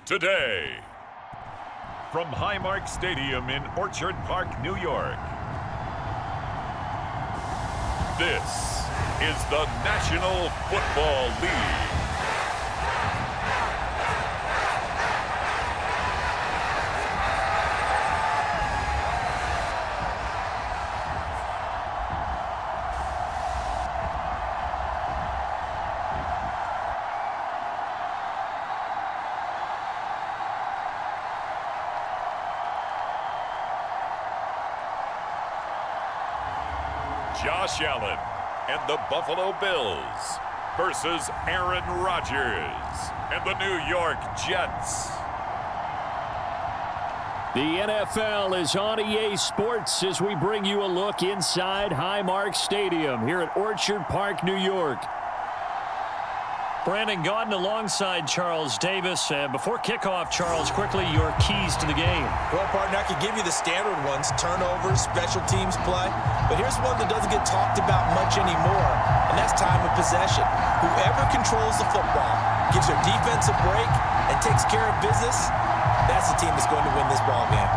today. From Highmark Stadium in Orchard Park, New York, this is the National Football League. Josh Allen and the Buffalo Bills versus Aaron Rodgers and the New York Jets. The NFL is on EA Sports as we bring you a look inside Highmark Stadium here at Orchard Park, New York. Brandon Gaudin alongside Charles Davis. Before kickoff, Charles, quickly your keys to the game. Well, partner, I could give you the standard ones, turnovers, special teams play. But here's one that doesn't get talked about much anymore, and that's time of possession. Whoever controls the football, gives their defense a break, and takes care of business, that's the team that's going to win this ball game.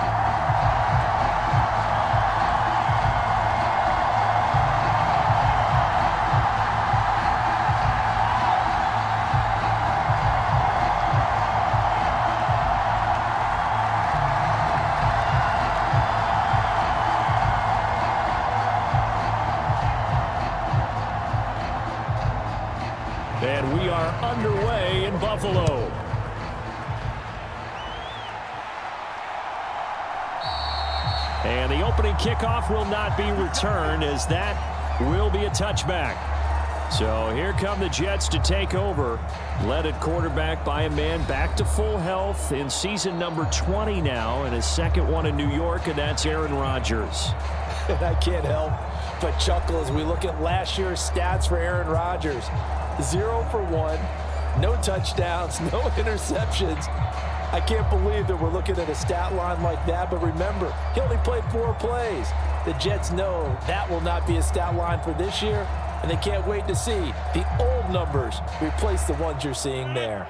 And we are underway in Buffalo. And the opening kickoff will not be returned, as that will be a touchback. So here come the Jets to take over, led at quarterback by a man back to full health in season number 20 now, and his second one in New York, and that's Aaron Rodgers. I can't help but chuckle as we look at last year's stats for Aaron Rodgers. 0 for 1, no touchdowns, no interceptions. I can't believe that we're looking at a stat line like that, but remember, he only played 4 plays. The Jets know that will not be a stat line for this year, and they can't wait to see the old numbers replace the ones you're seeing there.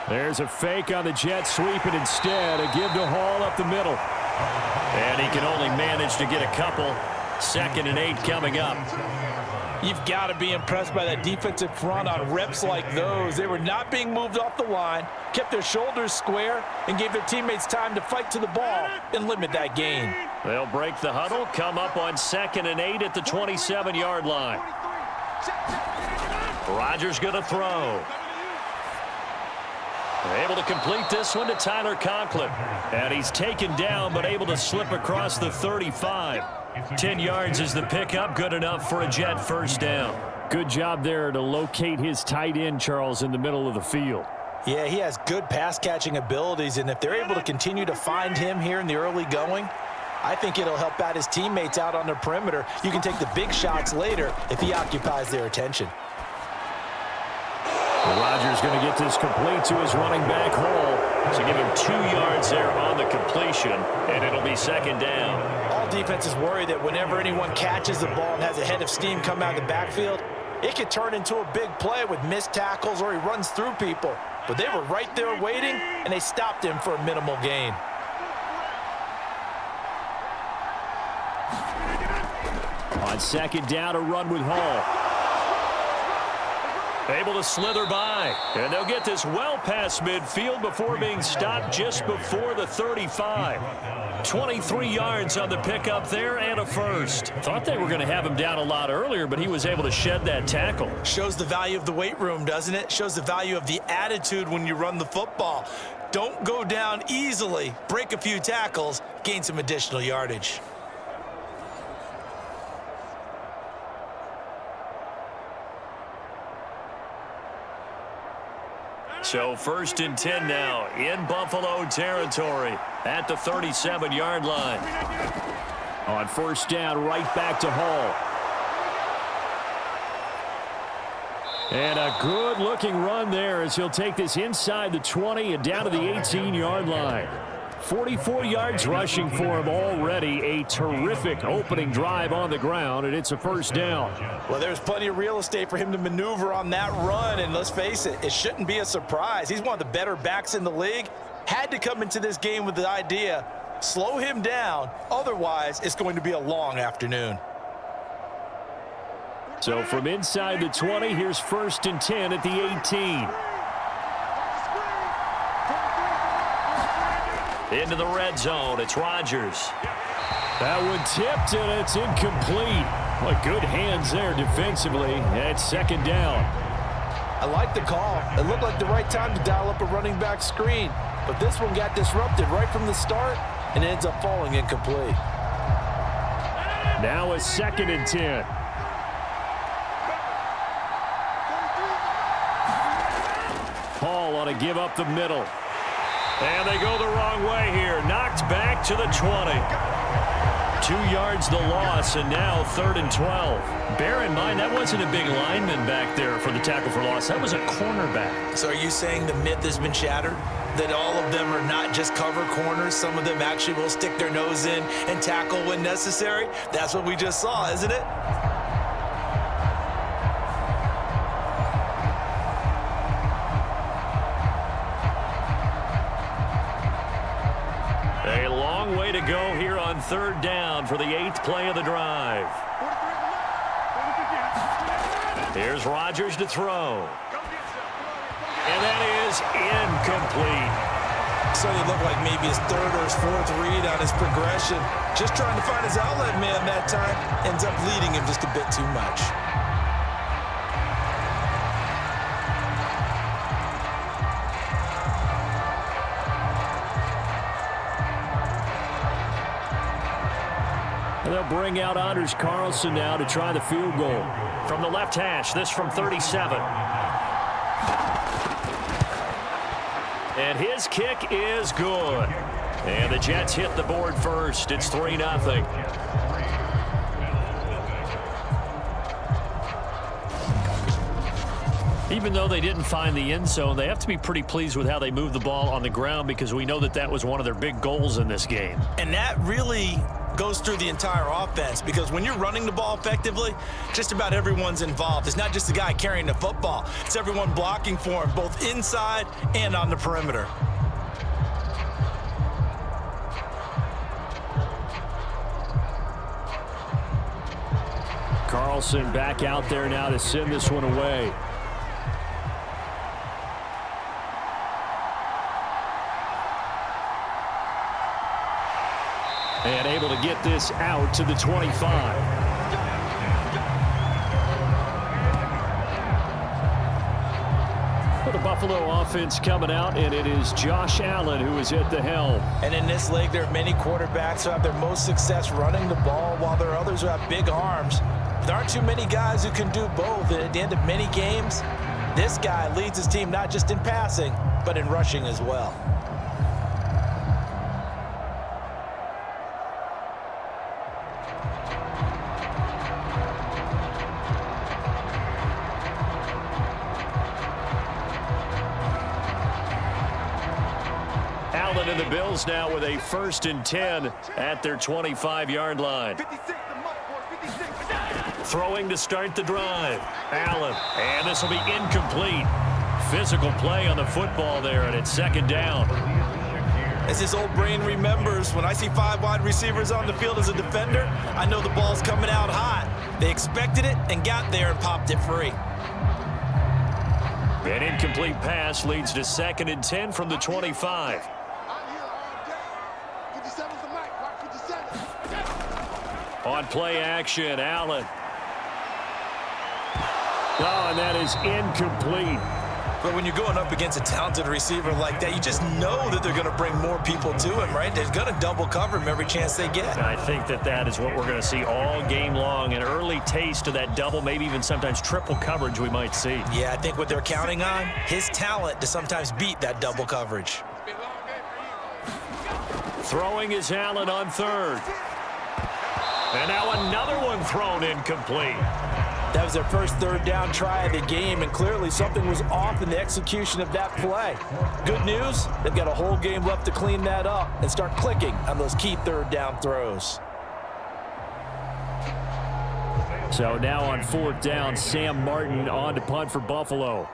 There's a fake on the Jets, sweeping instead. A give to Hall up the middle. And he can only manage to get a couple. 2nd and 8 coming up. You've got to be impressed by that defensive front on reps like those. They were not being moved off the line, kept their shoulders square, and gave their teammates time to fight to the ball and limit that gain. They'll break the huddle, come up on 2nd and 8 at the 27-yard line. Rodgers going to throw. Able to complete this one to Tyler Conklin. And he's taken down, but able to slip across the 35. 10 yards is the pickup, good enough for a Jet first down. Good job there to locate his tight end, Charles, in the middle of the field. Yeah, he has good pass-catching abilities, and if they're able to continue to find him here in the early going, I think it'll help out his teammates out on the perimeter. You can take the big shots later if he occupies their attention. Rodgers going to get this complete to his running back Hall. So give him 2 yards there on the completion, and it'll be 2nd down. All defenses worry that whenever anyone catches the ball and has a head of steam come out of the backfield, it could turn into a big play with missed tackles or he runs through people. But they were right there waiting, and they stopped him for a minimal gain. On 2nd down, a run with Hall. Able to slither by, and they'll get this well past midfield before being stopped just before the 35. 23 yards on the pickup there and a first. Thought they were going to have him down a lot earlier, but he was able to shed that tackle. Shows the value of the weight room, doesn't it? Shows the value of the attitude when you run the football. Don't go down easily. Break a few tackles, gain some additional yardage. So 1st and 10 now in Buffalo territory at the 37-yard line. On 1st down, right back to Hall. And a good-looking run there as he'll take this inside the 20 and down to the 18-yard line. 44 yards rushing for him already. A terrific opening drive on the ground, and it's a first down. Well, there's plenty of real estate for him to maneuver on that run, and let's face it, it shouldn't be a surprise. He's one of the better backs in the league. Had to come into this game with the idea, slow him down, otherwise it's going to be a long afternoon. So from inside the 20, here's 1st and 10 at the 18. Into the red zone, it's Rodgers. That one tipped, and it's incomplete. What good hands there defensively at 2nd down. I like the call. It looked like the right time to dial up a running back screen, but this one got disrupted right from the start and ends up falling incomplete. Now a 2nd and 10. Paul ought to give up the middle. And they go the wrong way here. Knocked back to the 20. 2 yards the loss, and now 3rd and 12. Bear in mind, that wasn't a big lineman back there for the tackle for loss. That was a cornerback. So are you saying the myth has been shattered? That all of them are not just cover corners? Some of them actually will stick their nose in and tackle when necessary? That's what we just saw, isn't it? A long way to go here on 3rd down for the 8th play of the drive. Here's Rodgers to throw. And that is incomplete. So it looked like maybe his 3rd or his 4th read on his progression. Just trying to find his outlet man that time. Ends up leading him just a bit too much. And they'll bring out Anders Carlson now to try the field goal. From the left hash, this from 37. And his kick is good. And the Jets hit the board first. It's 3-0. Even though they didn't find the end zone, they have to be pretty pleased with how they moved the ball on the ground, because we know that that was one of their big goals in this game. And that really goes through the entire offense, because when you're running the ball effectively, just about everyone's involved. It's not just the guy carrying the football. It's everyone blocking for him, both inside and on the perimeter. Carlson back out there now to send this one away. And able to get this out to the 25. For the Buffalo offense coming out, and it is Josh Allen who is at the helm. And in this league, there are many quarterbacks who have their most success running the ball, while there are others who have big arms. There aren't too many guys who can do both, and at the end of many games, this guy leads his team not just in passing, but in rushing as well. Allen and the Bills now with a 1st and 10 at their 25-yard line. Throwing to start the drive. Allen, and this will be incomplete. Physical play on the football there, and it's 2nd down. As his old brain remembers, when I see 5 wide receivers on the field as a defender, I know the ball's coming out hot. They expected it and got there and popped it free. An incomplete pass leads to 2nd and 10 from the 25. On play action, Allen. Oh, and that is incomplete. But when you're going up against a talented receiver like that, you just know that they're going to bring more people to him, right? They're going to double cover him every chance they get. I think that is what we're going to see all game long. An early taste of that double, maybe even sometimes triple coverage we might see. Yeah, I think what they're counting on, his talent to sometimes beat that double coverage. Throwing is Allen on 3rd. And now another one thrown incomplete. That was their first third down try of the game, and clearly something was off in the execution of that play. Good news, they've got a whole game left to clean that up and start clicking on those key third down throws. So now on fourth down, Sam Martin on to punt for Buffalo.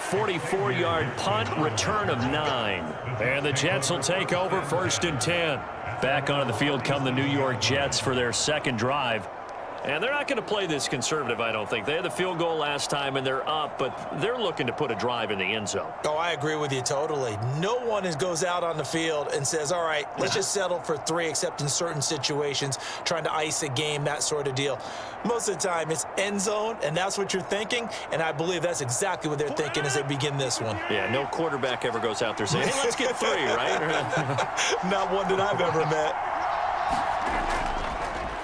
.44-yard punt, return of 9. And the Jets will take over 1st and 10. Back onto the field come the New York Jets for their second drive. And they're not going to play this conservative, I don't think. They had the field goal last time, and they're up, but they're looking to put a drive in the end zone. Oh, I agree with you totally. No one goes out on the field and says, all right, let's just settle for 3, except in certain situations, trying to ice a game, that sort of deal. Most of the time, it's end zone, and that's what you're thinking, and I believe that's exactly what they're thinking as they begin this one. Yeah, no quarterback ever goes out there saying, hey, let's get 3, right? Not one that I've ever met.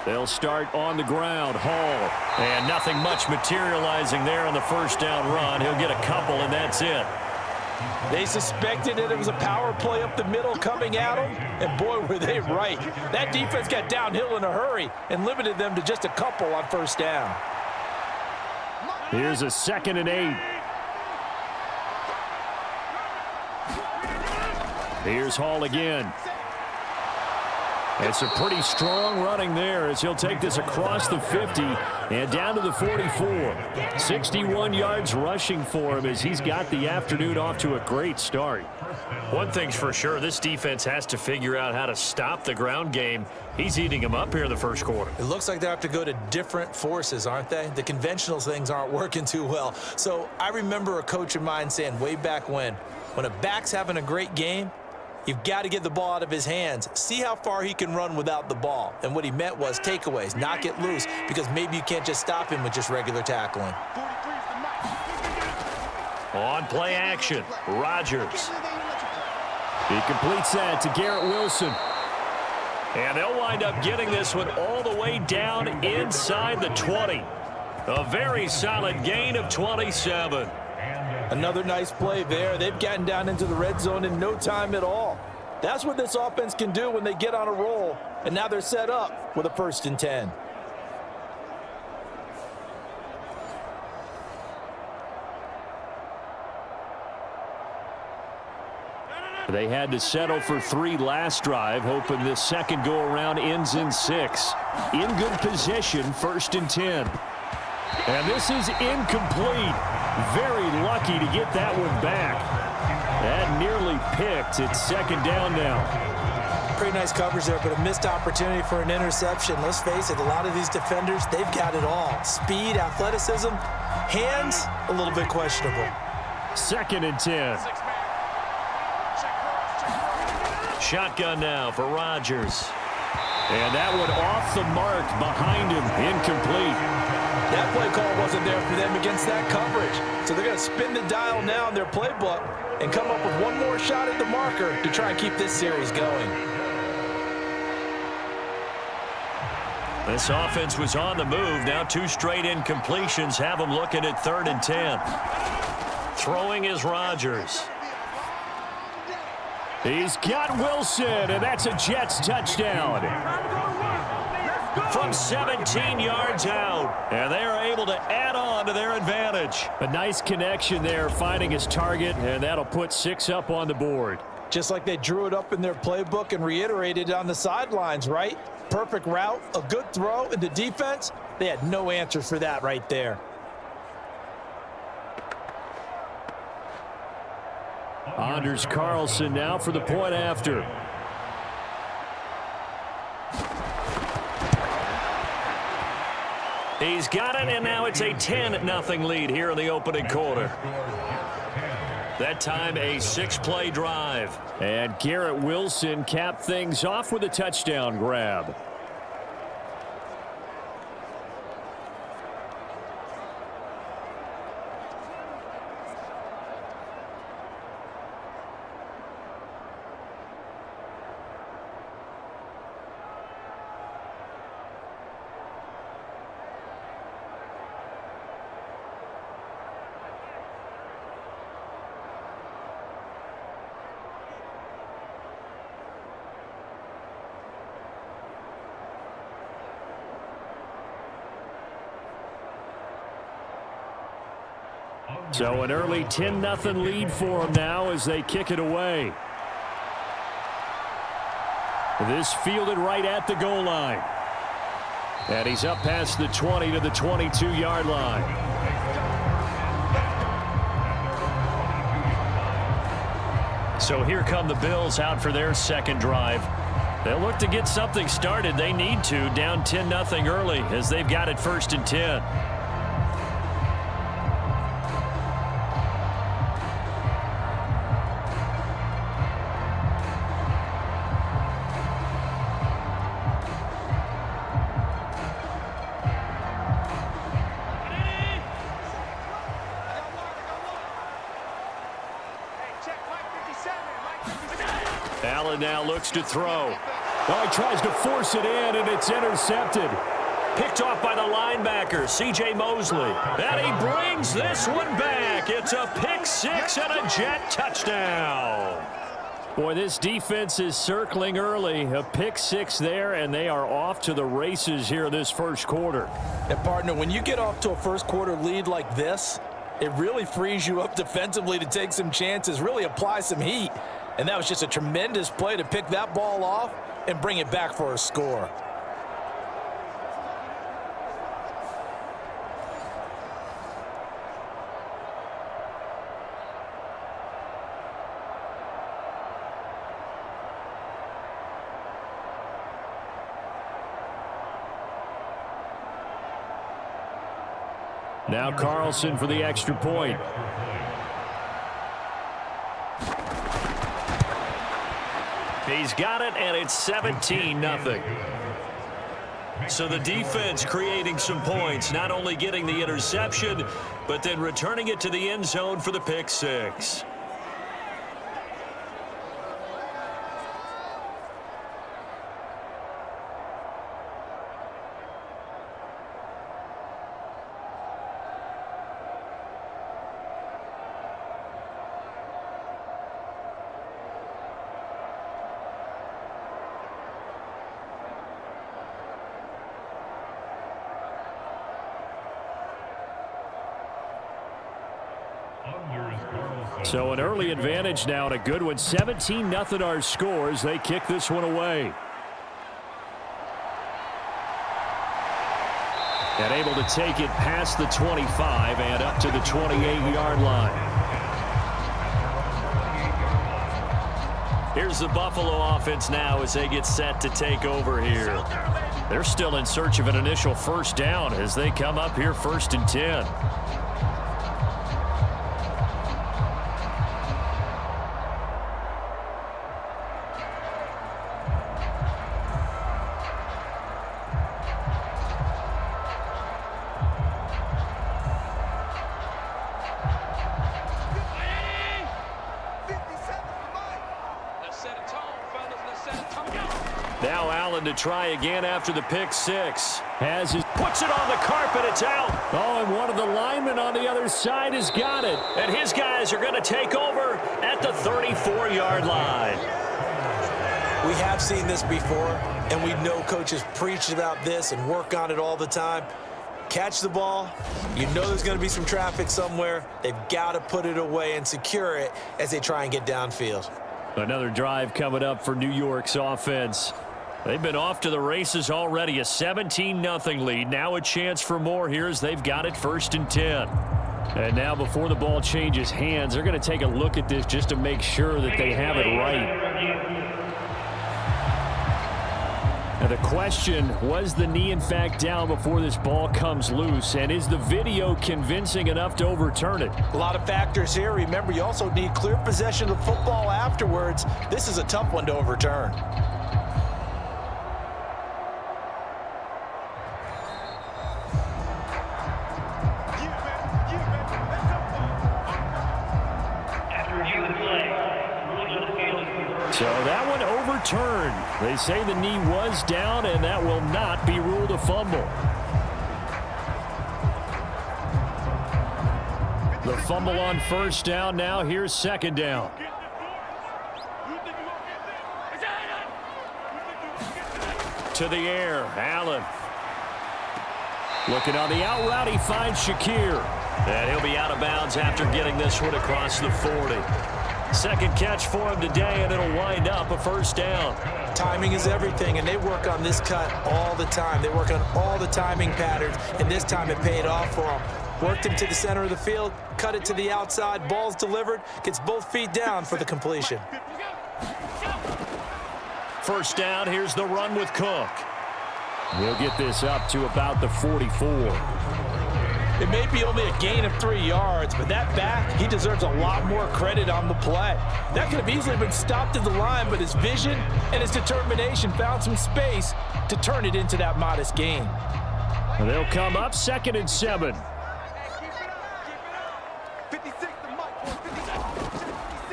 They'll start on the ground. Hall. And nothing much materializing there on the first down run. He'll get a couple, and that's it. They suspected that it was a power play up the middle coming at them, and boy, were they right. That defense got downhill in a hurry and limited them to just a couple on first down. Here's a 2nd and 8. Here's Hall again. It's a pretty strong running there as he'll take this across the 50 and down to the 44. 61 yards rushing for him as he's got the afternoon off to a great start. One thing's for sure, this defense has to figure out how to stop the ground game. He's eating them up here in the first quarter. It looks like they have to go to different forces, aren't they? The conventional things aren't working too well. So I remember a coach of mine saying way back when a back's having a great game, you've got to get the ball out of his hands. See how far he can run without the ball. And what he meant was takeaways, knock it loose, because maybe you can't just stop him with just regular tackling. On play action, Rodgers. He completes that to Garrett Wilson. And they'll wind up getting this one all the way down inside the 20. A very solid gain of 27. Another nice play there. They've gotten down into the red zone in no time at all. That's what this offense can do when they get on a roll. And now they're set up with a 1st and 10. They had to settle for 3 last drive, hoping this second go-around ends in 6. In good position, 1st and 10. And this is incomplete. Very lucky to get that one back. That nearly picked. It's 2nd down now. Pretty nice coverage there, but a missed opportunity for an interception. Let's face it, a lot of these defenders, they've got it all. Speed, athleticism, hands, a little bit questionable. 2nd and 10. Shotgun now for Rodgers. And that one off the mark behind him. Incomplete. That play call wasn't there for them against that coverage. So they're going to spin the dial now in their playbook and come up with one more shot at the marker to try and keep this series going. This offense was on the move. Now 2 straight incompletions have them looking at 3rd and 10. Throwing is Rodgers. He's got Wilson, and that's a Jets touchdown. From 17 yards out, and they are able to add on to their advantage. A nice connection there, finding his target, and that'll put 6 up on the board. Just like they drew it up in their playbook and reiterated on the sidelines, right? Perfect route, a good throw, and the defense, they had no answer for that right there. Anders Carlson now for the point after. He's got it, and now it's a 10-0 lead here in the opening quarter. That time a 6-play drive. And Garrett Wilson capped things off with a touchdown grab. So an early 10-0 lead for them now as they kick it away. This fielded right at the goal line. And he's up past the 20 to the 22-yard line. So here come the Bills out for their second drive. They'll look to get something started. They need to, down 10-0 early as they've got it 1st and 10. Allen now looks to throw. Oh, he tries to force it in, and it's intercepted. Picked off by the linebacker, C.J. Mosley. And he brings this one back. It's a pick-6 and a Jet touchdown. Boy, this defense is circling early. A pick-6 there, and they are off to the races here this first quarter. And, partner, when you get off to a first-quarter lead like this, it really frees you up defensively to take some chances, really apply some heat. And that was just a tremendous play to pick that ball off and bring it back for a score. Now Carlson for the extra point. He's got it, and it's 17-0. So the defense creating some points, not only getting the interception, but then returning it to the end zone for the pick-6. So an early advantage now and a good one. 17-0 our scores. They kick this one away. And able to take it past the 25 and up to the 28-yard line. Here's the Buffalo offense now as they get set to take over here. They're still in search of an initial first down as they come up here 1st and 10. Now Allen to try again after the pick-6. Puts it on the carpet. It's out. Oh, and one of the linemen on the other side has got it. And his guys are going to take over at the 34-yard line. We have seen this before, and we know coaches preach about this and work on it all the time. Catch the ball. You know there's going to be some traffic somewhere. They've got to put it away and secure it as they try and get downfield. Another drive coming up for New York's offense. They've been off to the races already. A 17-0 lead. Now a chance for more here as they've got it 1st and 10. And now before the ball changes hands, they're going to take a look at this just to make sure that they have it right. Now the question, was the knee in fact down before this ball comes loose? And is the video convincing enough to overturn it? A lot of factors here. Remember, you also need clear possession of the football afterwards. This is a tough one to overturn. So that one overturned. They say the knee was down, and that will not be ruled a fumble. The fumble on first down. Now here's second down. To the air, Allen. Looking on the out route, he finds Shakir. And he'll be out of bounds after getting this one across the 40. Second catch for him today, and it'll wind up a first down. Timing is everything, and they work on this cut all the time. They work on all the timing patterns, and this time it paid off for them. Worked him to the center of the field, cut it to the outside, ball's delivered, gets both feet down for the completion. First down, here's the run with Cook. He'll get this up to about the 44. It may be only a gain of 3 yards, but that back, he deserves a lot more credit on the play. That could have easily been stopped at the line, but his vision and his determination found some space to turn it into that modest gain. And they'll come up 2nd and 7.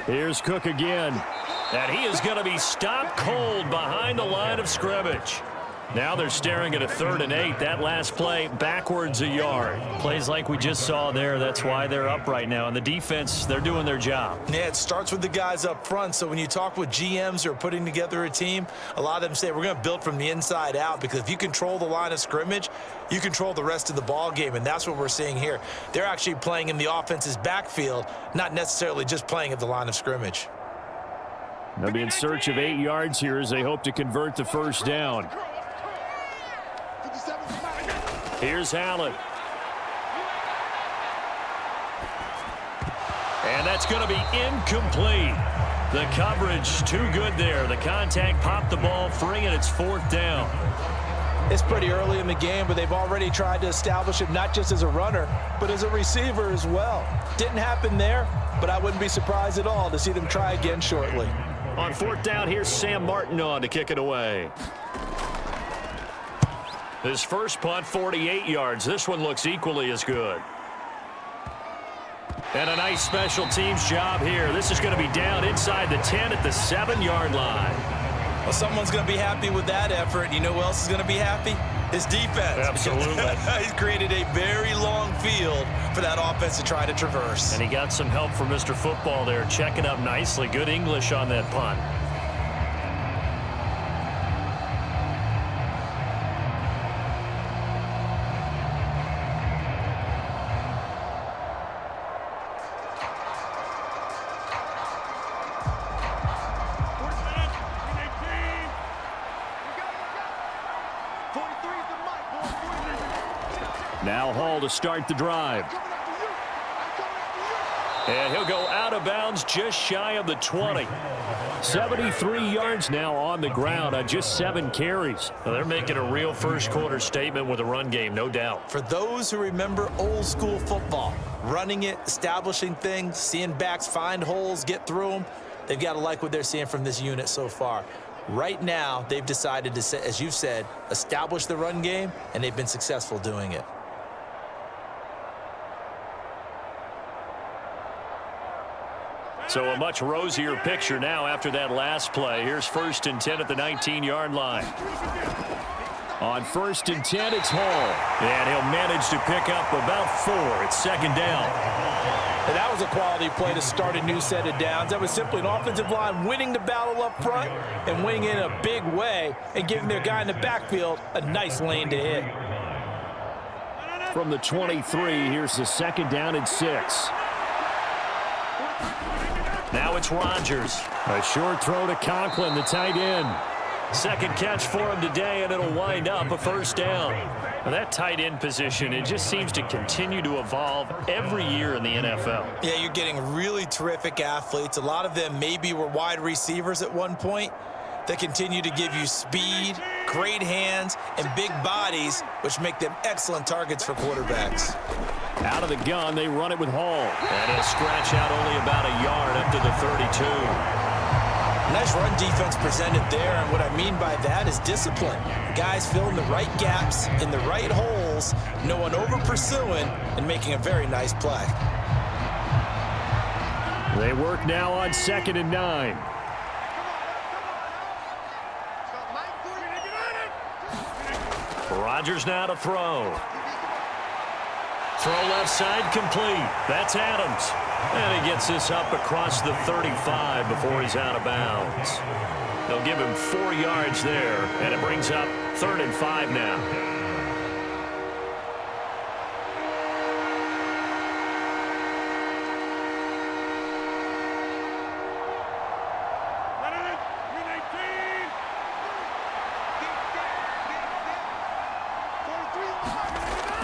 Here's Cook again. And he is going to be stopped cold behind the line of scrimmage. Now they're staring at a 3rd and 8. That last play backwards a yard. Plays like we just saw there. That's why they're up right now. And the defense, they're doing their job. Yeah, it starts with the guys up front. So when you talk with GMs who are putting together a team, a lot of them say we're going to build from the inside out, because if you control the line of scrimmage, you control the rest of the ball game. And that's what we're seeing here. They're actually playing in the offense's backfield, not necessarily just playing at the line of scrimmage. They'll be in search of 8 yards here as they hope to convert the first down. Here's Allen. And that's going to be incomplete. The coverage too good there. The contact popped the ball free, and it's 4th down. It's pretty early in the game, but they've already tried to establish it not just as a runner, but as a receiver as well. Didn't happen there, but I wouldn't be surprised at all to see them try again shortly. On 4th down, here's Sam Martin on to kick it away. His first punt, 48 yards. This one looks equally as good. And a nice special teams job here. This is going to be down inside the 10 at the 7-yard line. Well, someone's going to be happy with that effort. You know who else is going to be happy? His defense. Absolutely. He's created a very long field for that offense to try to traverse. And he got some help from Mr. Football there, checking up nicely. Good English on that punt. Now Hall to start the drive. And he'll go out of bounds just shy of the 20. 73 yards now on the ground on just 7 carries. Well, they're making a real first quarter statement with a run game, no doubt. For those who remember old school football, running it, establishing things, seeing backs find holes, get through them, they've got to like what they're seeing from this unit so far. Right now, they've decided to, as you've said, establish the run game, and they've been successful doing it. So a much rosier picture now after that last play. Here's 1st and 10 at the 19-yard line. On 1st and 10, it's Hall. And he'll manage to pick up about 4. It's 2nd down. And that was a quality play to start a new set of downs. That was simply an offensive line winning the battle up front and winning in a big way and giving their guy in the backfield a nice lane to hit. From the 23, here's the 2nd down and 6. Now it's Rodgers. A short throw to Conklin, the tight end. Second catch for him today, and it'll wind up a first down. Now that tight end position, it just seems to continue to evolve every year in the NFL. Yeah, you're getting really terrific athletes. A lot of them maybe were wide receivers at one point. They continue to give you speed, great hands, and big bodies, which make them excellent targets for quarterbacks. Out of the gun, they run it with Hall. And he'll scratch out only about a yard up to the 32. Nice run defense presented there, and what I mean by that is discipline. Guys filling the right gaps in the right holes, no one over-pursuing, and making a very nice play. They work now on 2nd and 9. Rodgers now to throw. Throw left side complete. That's Adams. And he gets this up across the 35 before he's out of bounds. They'll give him 4 yards there, and it brings up 3rd and 5 now.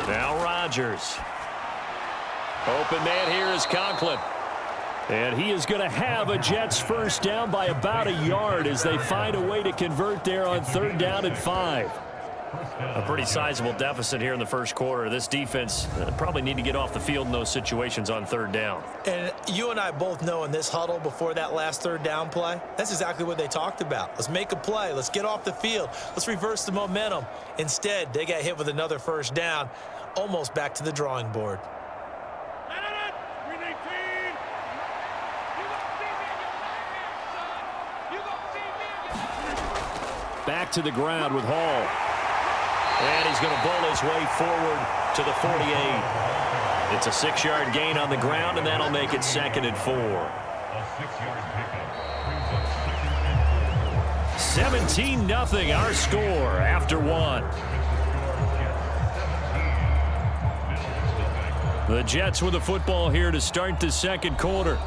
Now Rodgers. Open man here is Conklin. And he is going to have a Jets first down by about a yard as they find a way to convert there on 3rd down and 5. A pretty sizable deficit here in the first quarter. This defense probably need to get off the field in those situations on 3rd down. And you and I both know in this huddle before that last 3rd down play, that's exactly what they talked about. Let's make a play. Let's get off the field. Let's reverse the momentum. Instead, they got hit with another first down, almost back to the drawing board. Back to the ground with Hall. And he's going to bowl his way forward to the 48. It's a 6-yard gain on the ground, and that'll make it 2nd and 4. 17-0 our score after 1. The Jets with the football here to start the 2nd quarter,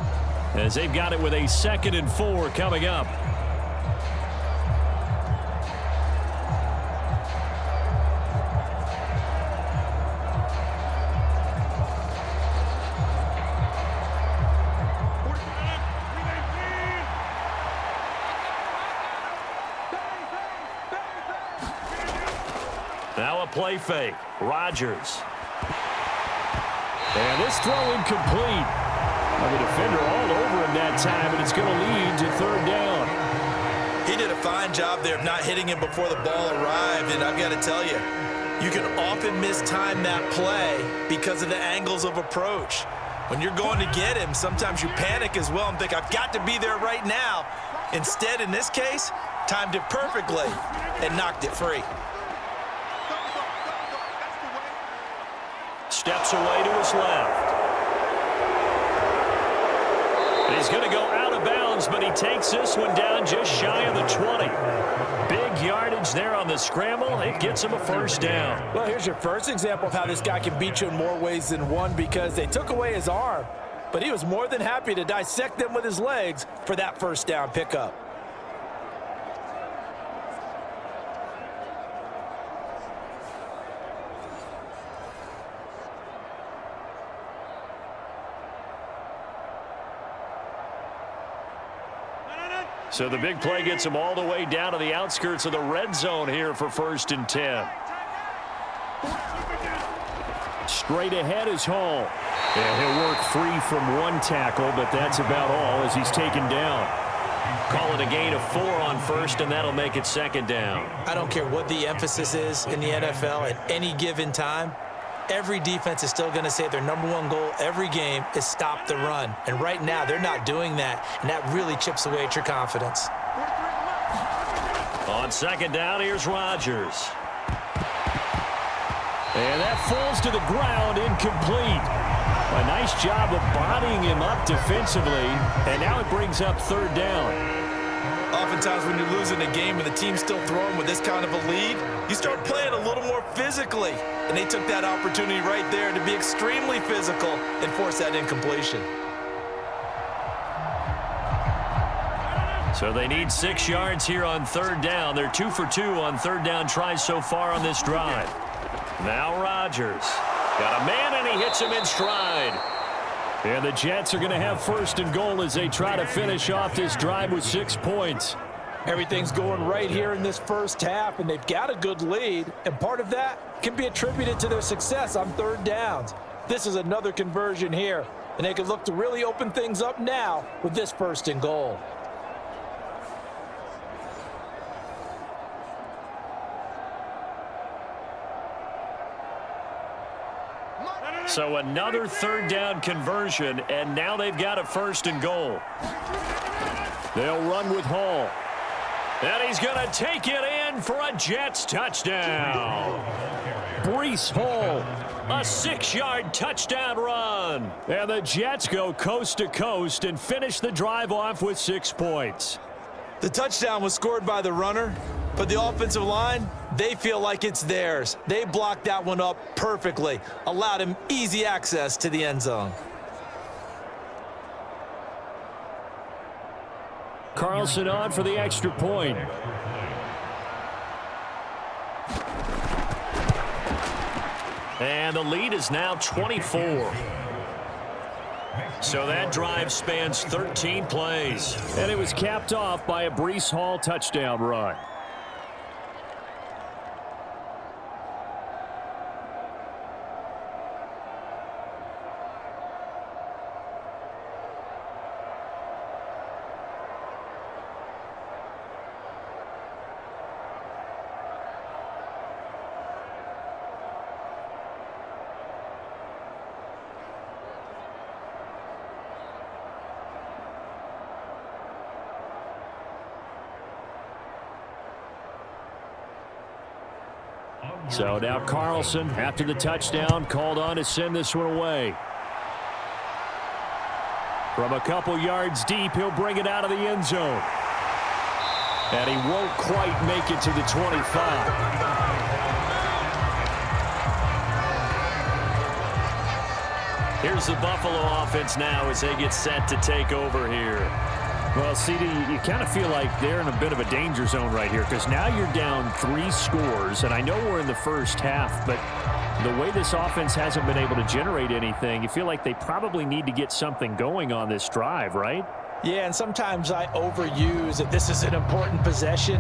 as they've got it with a 2nd and 4 coming up. Now a play fake. Rodgers. And this throw incomplete. The defender all over him that time, and it's going to lead to 3rd down. He did a fine job there of not hitting him before the ball arrived, and I've got to tell you, you can often mistime that play because of the angles of approach. When you're going to get him, sometimes you panic as well and think, I've got to be there right now. Instead, in this case, timed it perfectly and knocked it free. Steps away to his left. He's going to go out of bounds, but he takes this one down just shy of the 20. Big yardage there on the scramble. It gets him a first down. Well, here's your first example of how this guy can beat you in more ways than one, because they took away his arm, but he was more than happy to dissect them with his legs for that first down pickup. So the big play gets him all the way down to the outskirts of the red zone here for 1st and 10. Straight ahead is Hall. And he'll work free from one tackle, but that's about all as he's taken down. Call it a gain of 4 on 1st, and that'll make it 2nd down. I don't care what the emphasis is in the NFL at any given time. Every defense is still going to say their #1 goal every game is stop the run. And right now, they're not doing that, and that really chips away at your confidence. On 2nd down, here's Rodgers. And that falls to the ground, incomplete. A nice job of bodying him up defensively, and now it brings up 3rd down. Oftentimes when you're losing a game and the team's still throwing with this kind of a lead, you start playing a little more physically. And they took that opportunity right there to be extremely physical and force that incompletion. So they need 6 yards here on 3rd down. They're 2 for 2 on 3rd down tries so far on this drive. Now Rodgers. Got a man, and he hits him in stride. And the Jets are going to have 1st and goal as they try to finish off this drive with 6 points. Everything's going right here in this first half, and they've got a good lead, and part of that can be attributed to their success on 3rd downs. This is another conversion here, and they can look to really open things up now with this 1st and goal. So another 3rd down conversion, and now they've got a 1st and goal. They'll run with Hall. And he's going to take it in for a Jets touchdown. Breece Hall, a 6-yard touchdown run. And the Jets go coast to coast and finish the drive off with 6 points. The touchdown was scored by the runner, but the offensive line, they feel like it's theirs. They blocked that one up perfectly, allowed him easy access to the end zone. Carlson on for the extra point. And the lead is now 24. So that drive spans 13 plays. And it was capped off by a Breece Hall touchdown run. So now Carlson, after the touchdown, called on to send this one away. From a couple yards deep, he'll bring it out of the end zone. And he won't quite make it to the 25. Here's the Buffalo offense now as they get set to take over here. Well, CD, you kind of feel like they're in a bit of a danger zone right here because now you're down 3 scores, and I know we're in the first half, but the way this offense hasn't been able to generate anything, you feel like they probably need to get something going on this drive, right? Yeah, and sometimes I overuse that this is an important possession,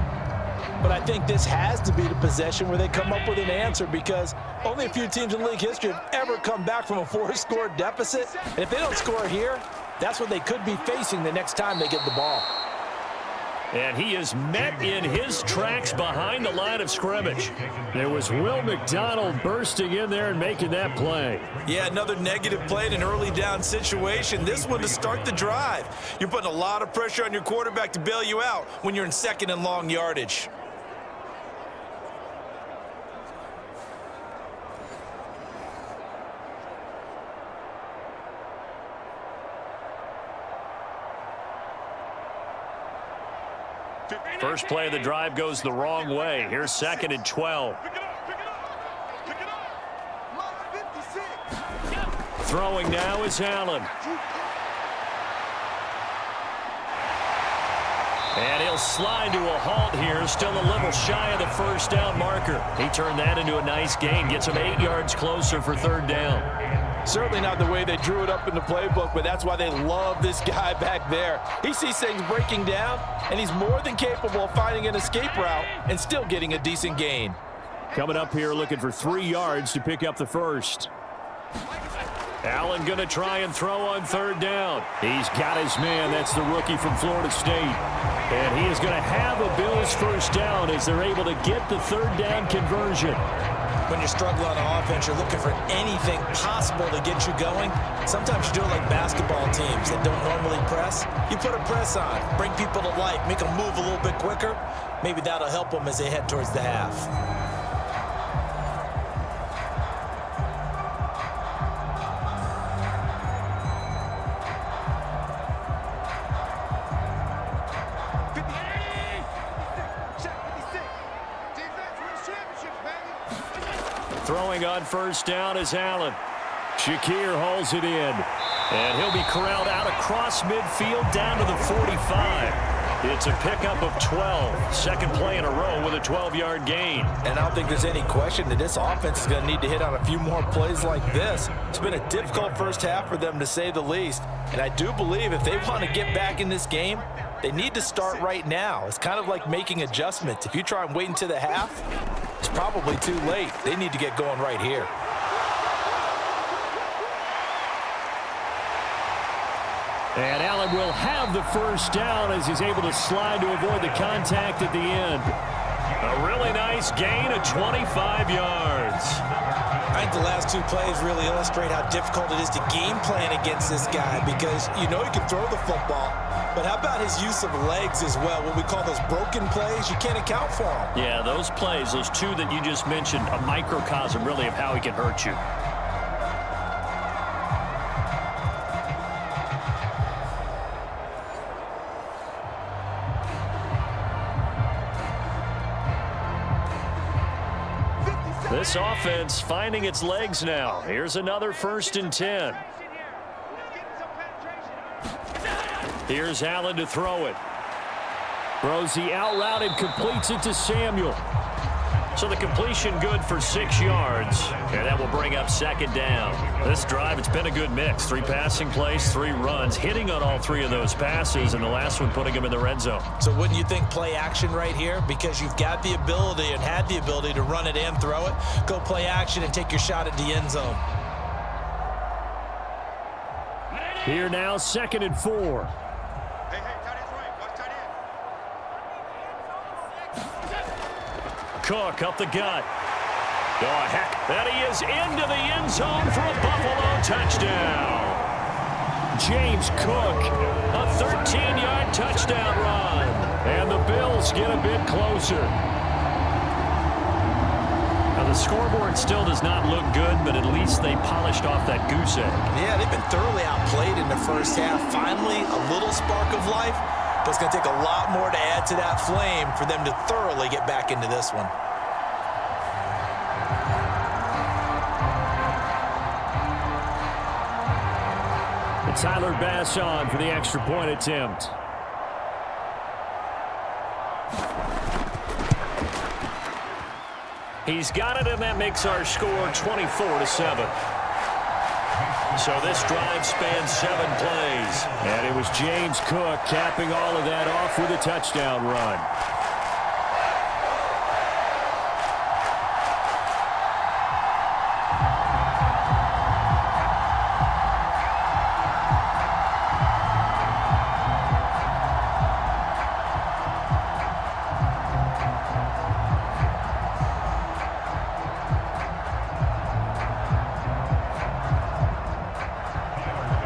but I think this has to be the possession where they come up with an answer because only a few teams in league history have ever come back from a 4-score deficit, and if they don't score here, that's what they could be facing the next time they get the ball. And he is met in his tracks behind the line of scrimmage. There was Will McDonald bursting in there and making that play. Yeah, another negative play in an early down situation. This one to start the drive. You're putting a lot of pressure on your quarterback to bail you out when you're in second and long yardage. First play of the drive goes the wrong way. Here's 2nd and 12. Throwing now is Allen. And he'll slide to a halt here. Still a little shy of the first down marker. He turned that into a nice gain. Gets him 8 yards closer for 3rd down. Certainly not the way they drew it up in the playbook, but that's why they love this guy back there. He sees things breaking down, and he's more than capable of finding an escape route and still getting a decent gain. Coming up here looking for 3 yards to pick up the first. Allen going to try and throw on 3rd down. He's got his man. That's the rookie from Florida State. And he is going to have a Bills first down as they're able to get the 3rd down conversion. When you're struggling on offense, you're looking for anything possible to get you going. Sometimes you do it like basketball teams that don't normally press. You put a press on, bring people to life, make them move a little bit quicker. Maybe that'll help them as they head towards the half. Throwing on 1st down is Allen. Shakir hauls it in. And he'll be corralled out across midfield down to the 45. It's a pickup of 12. 2nd play in a row with a 12-yard gain. And I don't think there's any question that this offense is going to need to hit on a few more plays like this. It's been a difficult first half for them, to say the least. And I do believe if they want to get back in this game, they need to start right now. It's kind of like making adjustments. If you try and wait until the half, it's probably too late. They need to get going right here. And Allen will have the first down as he's able to slide to avoid the contact at the end. A really nice gain of 25 yards. I think the last 2 plays really illustrate how difficult it is to game plan against this guy because you know he can throw the football, but how about his use of legs as well? What we call those broken plays, you can't account for them. Yeah, those plays, those 2 that you just mentioned, a microcosm really of how he can hurt you. This offense finding its legs now. Here's another 1st and 10. Here's Allen to throw it. Throws the out route and completes it to Samuel. So the completion good for 6 yards, and that will bring up second down. This drive, it's been a good mix. 3 passing plays, 3 runs, hitting on all 3 of those passes, and the last one putting them in the red zone. So wouldn't you think play action right here? Because you've got the ability and had the ability to run it and throw it. Go play action and take your shot at the end zone. Here now, 2nd and 4. Cook up the gut. Oh, heck. And he is into the end zone for a Buffalo touchdown. James Cook, a 13-yard touchdown run. And the Bills get a bit closer. Now, the scoreboard still does not look good, but at least they polished off that goose egg. Yeah, they've been thoroughly outplayed in the first half. Finally, a little spark of life. But it's going to take a lot more to add to that flame for them to thoroughly get back into this one. And Tyler Bass on for the extra point attempt. He's got it, and that makes our score 24-7. So this drive spans 7 plays. And it was James Cook capping all of that off with a touchdown run.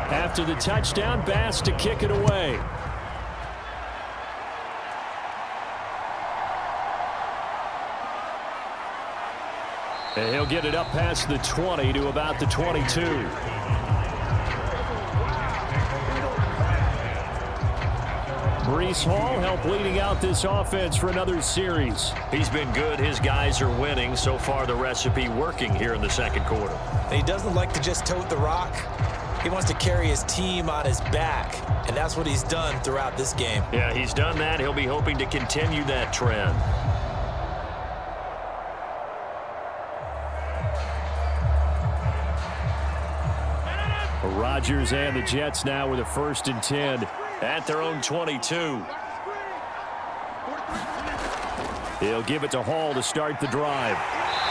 After the touchdown, Bass to kick it away. And he'll get it up past the 20 to about the 22. Breece Hall helped leading out this offense for another series. He's been good. His guys are winning. So far, the recipe working here in the second quarter. He doesn't like to just tote the rock. He wants to carry his team on his back, and that's what he's done throughout this game. Yeah, he's done that. He'll be hoping to continue that trend. Rodgers and the Jets now with a 1st and 10 at their own 22. He'll give it to Hall to start the drive.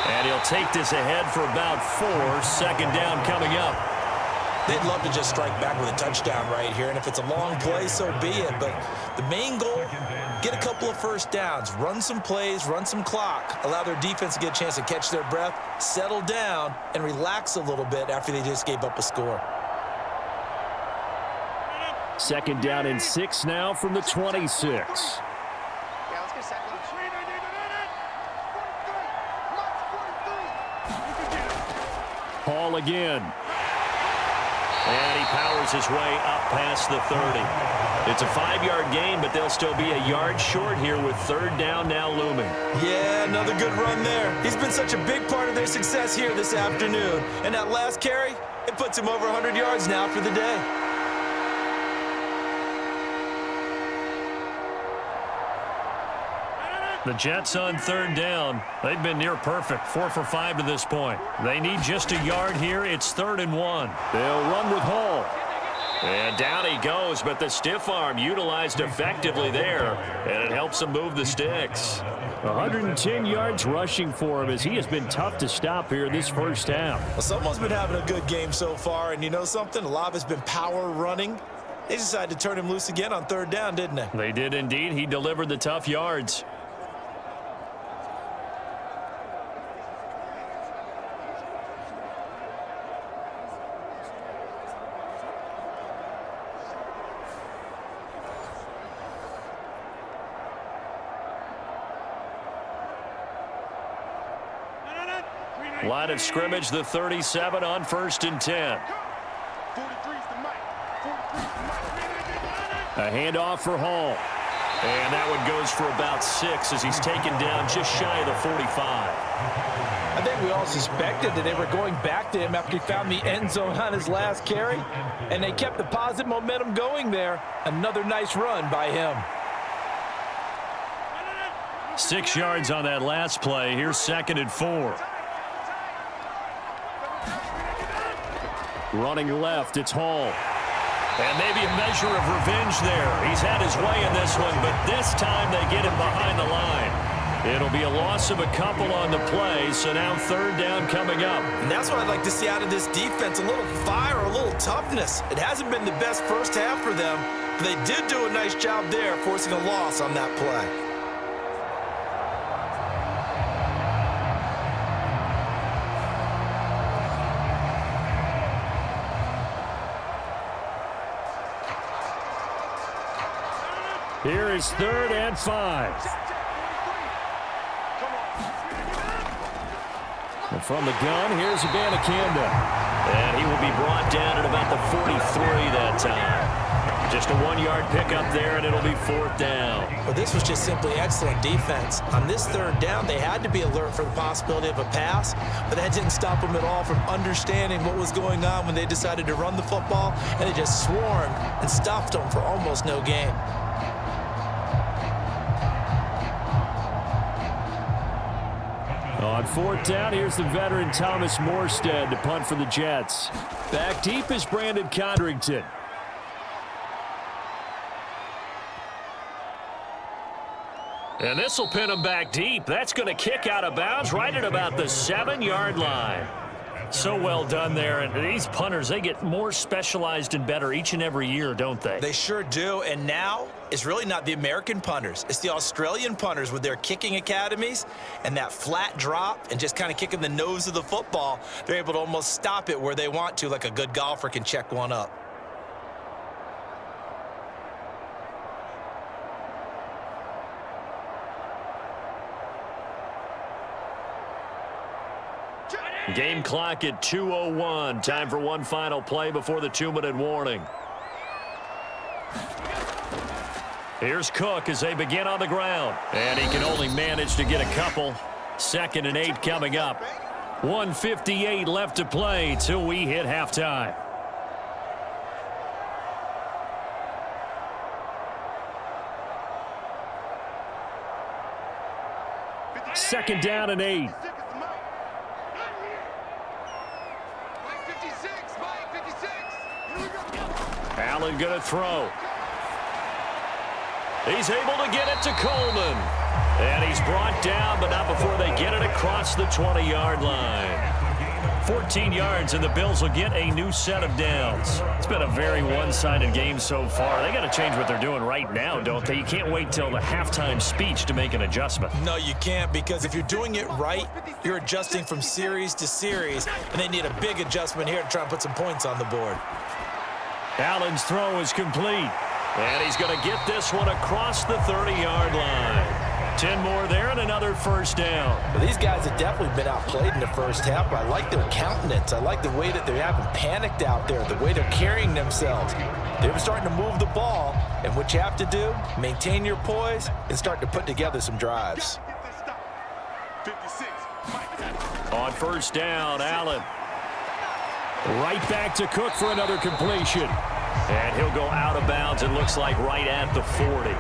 And he'll take this ahead for about 4. 2nd down coming up. They'd love to just strike back with a touchdown right here, and if it's a long play, so be it. But the main goal, get a couple of 1st downs, run some plays, run some clock, allow their defense to get a chance to catch their breath, settle down, and relax a little bit after they just gave up a score. 2nd down and 6 now from the 26. Hall again. And he powers his way up past the 30. It's a 5-yard gain, but they'll still be a yard short here with 3rd down now looming. Yeah, another good run there. He's been such a big part of their success here this afternoon. And that last carry, it puts him over 100 yards now for the day. The Jets on 3rd down. They've been near perfect, 4 for 5 to this point. They need just a yard here. It's 3rd and 1. They'll run with Hall. And down he goes, but the stiff arm utilized effectively there, and it helps him move the sticks. 110 yards rushing for him as he has been tough to stop here this first half. Well, someone's been having a good game so far, and you know something? A lot of it's been power running. They decided to turn him loose again on 3rd down, didn't they? They did indeed. He delivered the tough yards. Line of scrimmage, the 37 on 1st and 10. A handoff for Hall. And that one goes for about 6 as he's taken down just shy of the 45. I think we all suspected that they were going back to him after he found the end zone on his last carry. And they kept the positive momentum going there. Another nice run by him. 6 yards on that last play. Here's 2nd and 4. Running left, it's Hall. And maybe a measure of revenge there. He's had his way in this one, but this time they get him behind the line. It'll be a loss of a couple on the play, so now 3rd down coming up. And that's what I'd like to see out of this defense, a little fire, a little toughness. It hasn't been the best first half for them, but they did do a nice job there, forcing a loss on that play. Here is 3rd and 5. And from the gun, here's Abanikanda. And he will be brought down at about the 43 that time. Just a 1-yard pickup there, and it'll be 4th down. Well, this was just simply excellent defense. On this 3rd down, they had to be alert for the possibility of a pass, but that didn't stop them at all from understanding what was going on when they decided to run the football, and they just swarmed and stuffed them for almost no gain. On 4th down, here's the veteran Thomas Morstead to punt for the Jets. Back deep is Brandon Codrington. And this will pin him back deep. That's going to kick out of bounds right at about the 7-yard line. So well done there. And these punters, they get more specialized and better each and every year, don't they? They sure do. And now it's really not the American punters. It's the Australian punters with their kicking academies and that flat drop and just kind of kicking the nose of the football. They're able to almost stop it where they want to, like a good golfer can check one up. Game clock at 2:01. Time for one final play before the 2-minute warning. Here's Cook as they begin on the ground. And he can only manage to get a couple. 2nd and 8 coming up. 1:58 left to play till we hit halftime. Second down and 8. Allen going to throw. He's able to get it to Coleman. And he's brought down, but not before they get it across the 20-yard line. 14 yards, and the Bills will get a new set of downs. It's been a very one-sided game so far. They got to change what they're doing right now, don't they? You can't wait till the halftime speech to make an adjustment. No, you can't, because if you're doing it right, you're adjusting from series to series, and they need a big adjustment here to try and put some points on the board. Allen's throw is complete. And he's going to get this one across the 30-yard line. 10 more there and another first down. Well, these guys have definitely been outplayed in the first half, but I like their countenance. I like the way that they haven't panicked out there, the way they're carrying themselves. They're starting to move the ball, and what you have to do, maintain your poise and start to put together some drives. On first down, Allen. Right back to Cook for another completion. And he'll go out of bounds, it looks like right at the 40.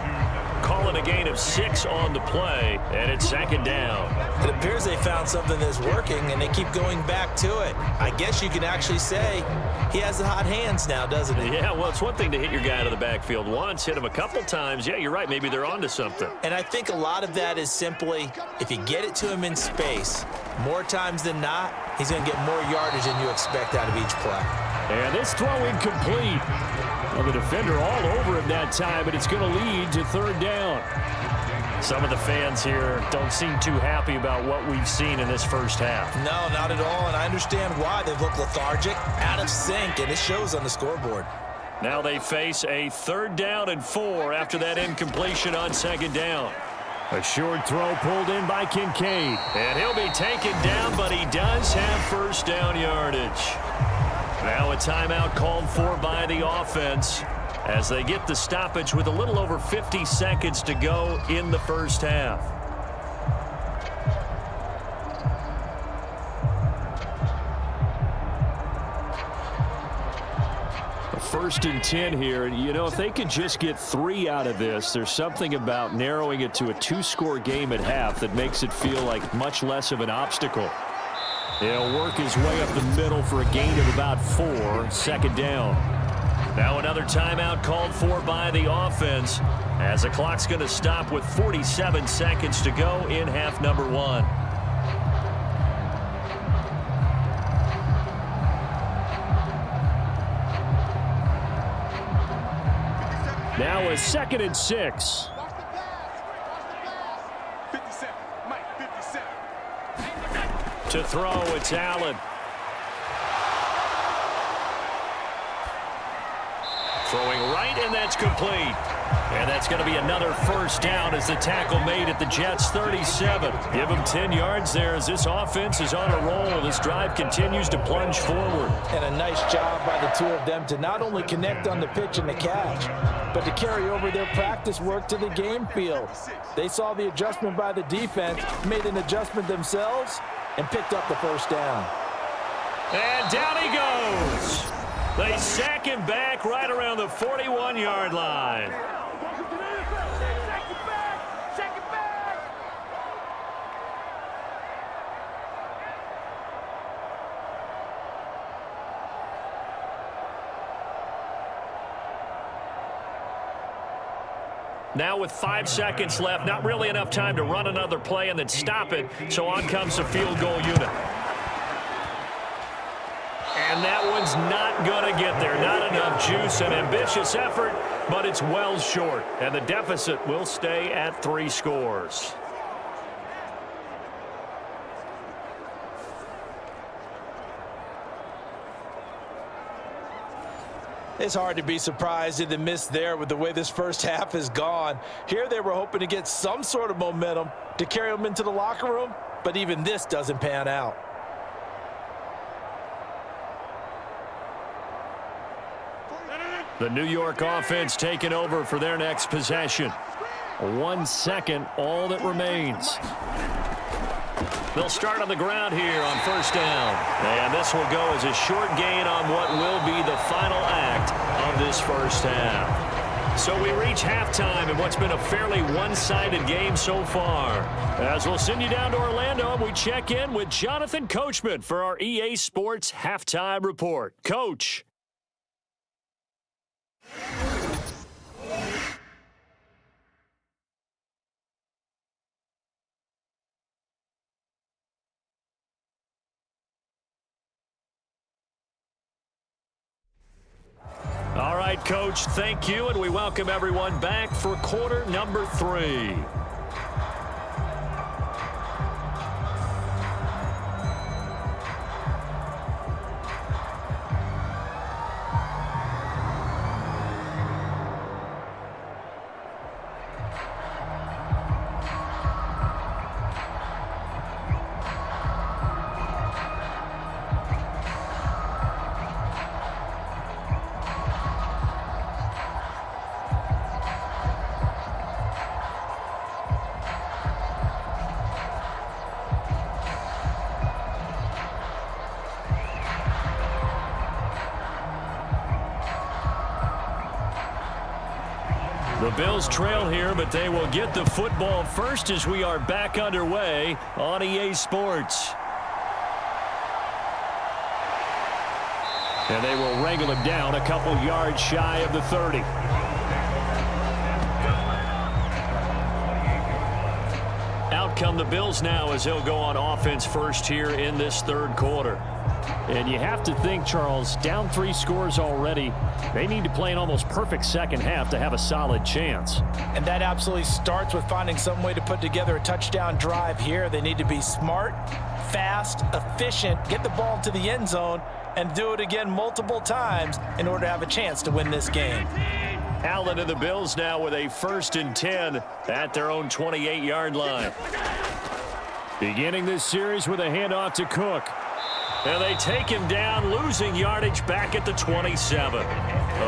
Call it a gain of 6 on the play, and it's second down. It appears they found something that's working, and they keep going back to it. I guess you can actually say he has the hot hands now, doesn't he? Yeah, well, it's one thing to hit your guy out of the backfield once, hit him a couple times. Yeah, you're right. Maybe they're onto something. And I think a lot of that is simply if you get it to him in space, more times than not, he's going to get more yardage than you expect out of each play. And this throw incomplete. Well, the defender all over him that time, but it's going to lead to third down. Some of the fans here don't seem too happy about what we've seen in this first half. No, not at all, and I understand why. They've looked lethargic, out of sync, and it shows on the scoreboard. Now they face a 3rd down and 4 after that incompletion on second down. A short throw pulled in by Kincaid. And he'll be taken down, but he does have first down yardage. Now a timeout called for by the offense as they get the stoppage with a little over 50 seconds to go in the first half. A 1st and 10 here. You know, if they could just get 3 out of this, there's something about narrowing it to a 2-score game at half that makes it feel like much less of an obstacle. He'll work his way up the middle for a gain of about 4, 2nd down. Now another timeout called for by the offense as the clock's going to stop with 47 seconds to go in half number 1. Now a 2nd and 6. To throw, it's Allen. Throwing right, and that's complete. And that's going to be another 1st down as the tackle made at the Jets' 37. Give them 10 yards there as this offense is on a roll. This drive continues to plunge forward. And a nice job by the two of them to not only connect on the pitch and the catch, but to carry over their practice work to the game field. They saw the adjustment by the defense, made an adjustment themselves, and picked up the 1st down. And down he goes. They sack him back right around the 41-yard line. Now with 5 seconds left, not really enough time to run another play and then stop it, so on comes the field goal unit. And that one's not going to get there. Not enough juice. An ambitious effort, but it's well short. And the deficit will stay at 3 scores. It's hard to be surprised at the miss there with the way this first half has gone. Here they were hoping to get some sort of momentum to carry them into the locker room, but even this doesn't pan out. The New York offense taking over for their next possession. 1 second, all that remains. They'll start on the ground here on 1st down. And this will go as a short gain on what will be the final act of this first half. So we reach halftime in what's been a fairly one-sided game so far. As we'll send you down to Orlando, and we check in with Jonathan Coachman for our EA Sports Halftime Report. Coach. All right, Coach, thank you, and we welcome everyone back for quarter number 3. The Bills trail here, but they will get the football first as we are back underway on EA Sports. And they will wrangle him down a couple yards shy of the 30. Out come the Bills now as he'll go on offense first here in this 3rd quarter. And you have to think, Charles, down 3 scores already. They need to play an almost perfect second half to have a solid chance. And that absolutely starts with finding some way to put together a touchdown drive here. They need to be smart, fast, efficient, get the ball to the end zone, and do it again multiple times in order to have a chance to win this game. Allen and the Bills now with a 1st and 10 at their own 28-yard line. Beginning this series with a handoff to Cook. And they take him down, losing yardage back at the 27.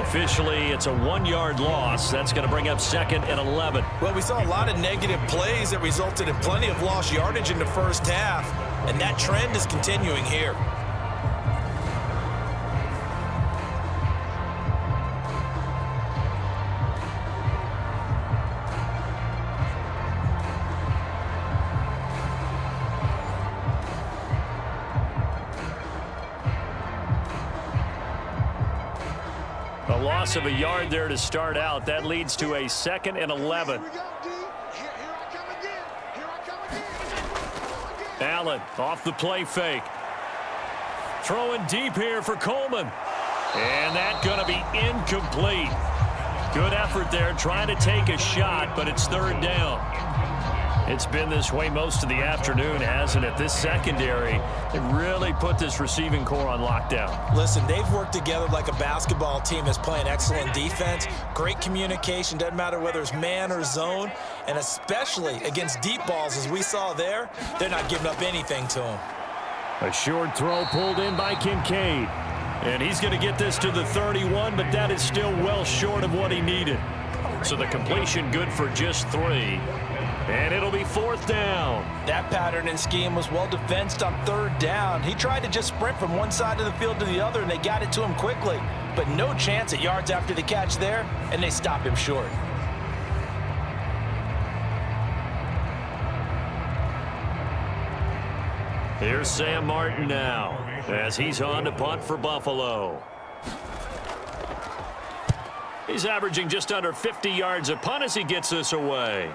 Officially, it's a 1-yard loss. That's going to bring up 2nd and 11. Well, we saw a lot of negative plays that resulted in plenty of lost yardage in the first half, and that trend is continuing here. A loss of a yard there to start out. That leads to a 2nd and 11. Allen off the play fake. Throwing deep here for Coleman. And that's going to be incomplete. Good effort there trying to take a shot, but it's 3rd down. It's been this way most of the afternoon, hasn't it? This secondary, it really put this receiving core on lockdown. Listen, they've worked together like a basketball team that's playing excellent defense. Great communication, doesn't matter whether it's man or zone. And especially against deep balls, as we saw there, they're not giving up anything to them. A short throw pulled in by Kincaid. And he's going to get this to the 31, but that is still well short of what he needed. So the completion good for just 3. And it'll be 4th down. That pattern and scheme was well defensed on 3rd down. He tried to just sprint from one side of the field to the other, and they got it to him quickly. But no chance at yards after the catch there, and they stop him short. Here's Sam Martin now as he's on to punt for Buffalo. He's averaging just under 50 yards a punt as he gets this away.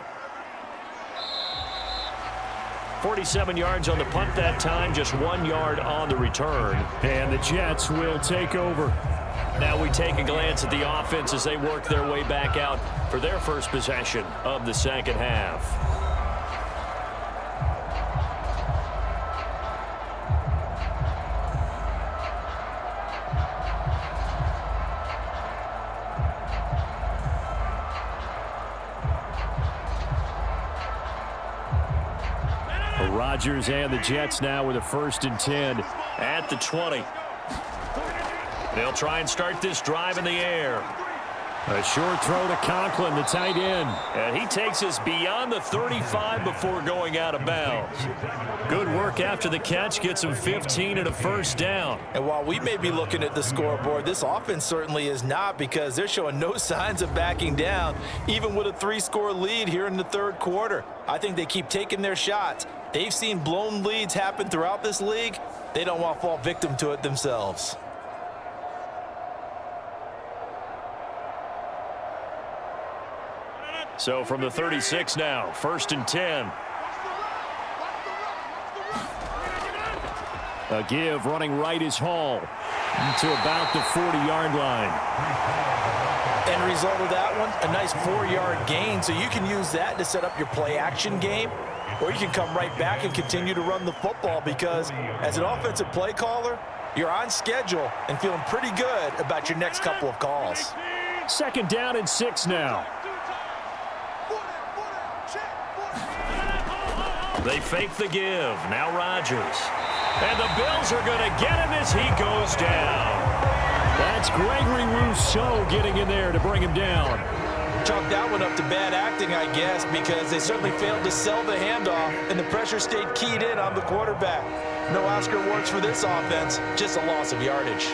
47 yards on the punt that time, just 1 yard on the return. And the Jets will take over. Now we take a glance at the offense as they work their way back out for their first possession of the second half. Rodgers and the Jets now with a 1st and 10 at the 20. They'll try and start this drive in the air. A short throw to Conklin, the tight end. And he takes us beyond the 35 before going out of bounds. Good work after the catch, gets him 15 and a 1st down. And while we may be looking at the scoreboard, this offense certainly is not, because they're showing no signs of backing down, even with a 3-score lead here in the 3rd quarter. I think they keep taking their shots. They've seen blown leads happen throughout this league. They don't want to fall victim to it themselves. So from the 36 now, 1st and 10. A give running right is Hall to about the 40-yard line. End result of that one, a nice 4-yard gain. So you can use that to set up your play-action game, or you can come right back and continue to run the football, because as an offensive play caller, you're on schedule and feeling pretty good about your next couple of calls. 2nd down and 6 now. They fake the give. Now Rodgers. And the Bills are going to get him as he goes down. That's Gregory Rousseau getting in there to bring him down. Chalk that one up to bad acting, I guess, because they certainly failed to sell the handoff, and the pressure stayed keyed in on the quarterback. No Oscar awards for this offense, just a loss of yardage.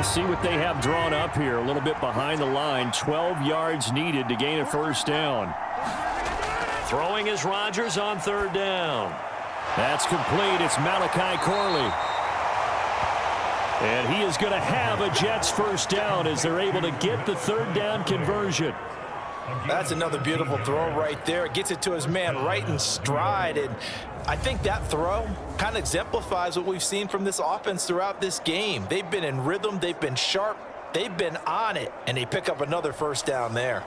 See what they have drawn up here. A little bit behind the line. 12 yards needed to gain a 1st down. Throwing is Rodgers on 3rd down. That's complete. It's Malachi Corley. And he is going to have a Jets 1st down as they're able to get the 3rd down conversion. That's another beautiful throw right there. Gets it to his man right in stride. And I think that throw kind of exemplifies what we've seen from this offense throughout this game. They've been in rhythm. They've been sharp. They've been on it. And they pick up another 1st down there.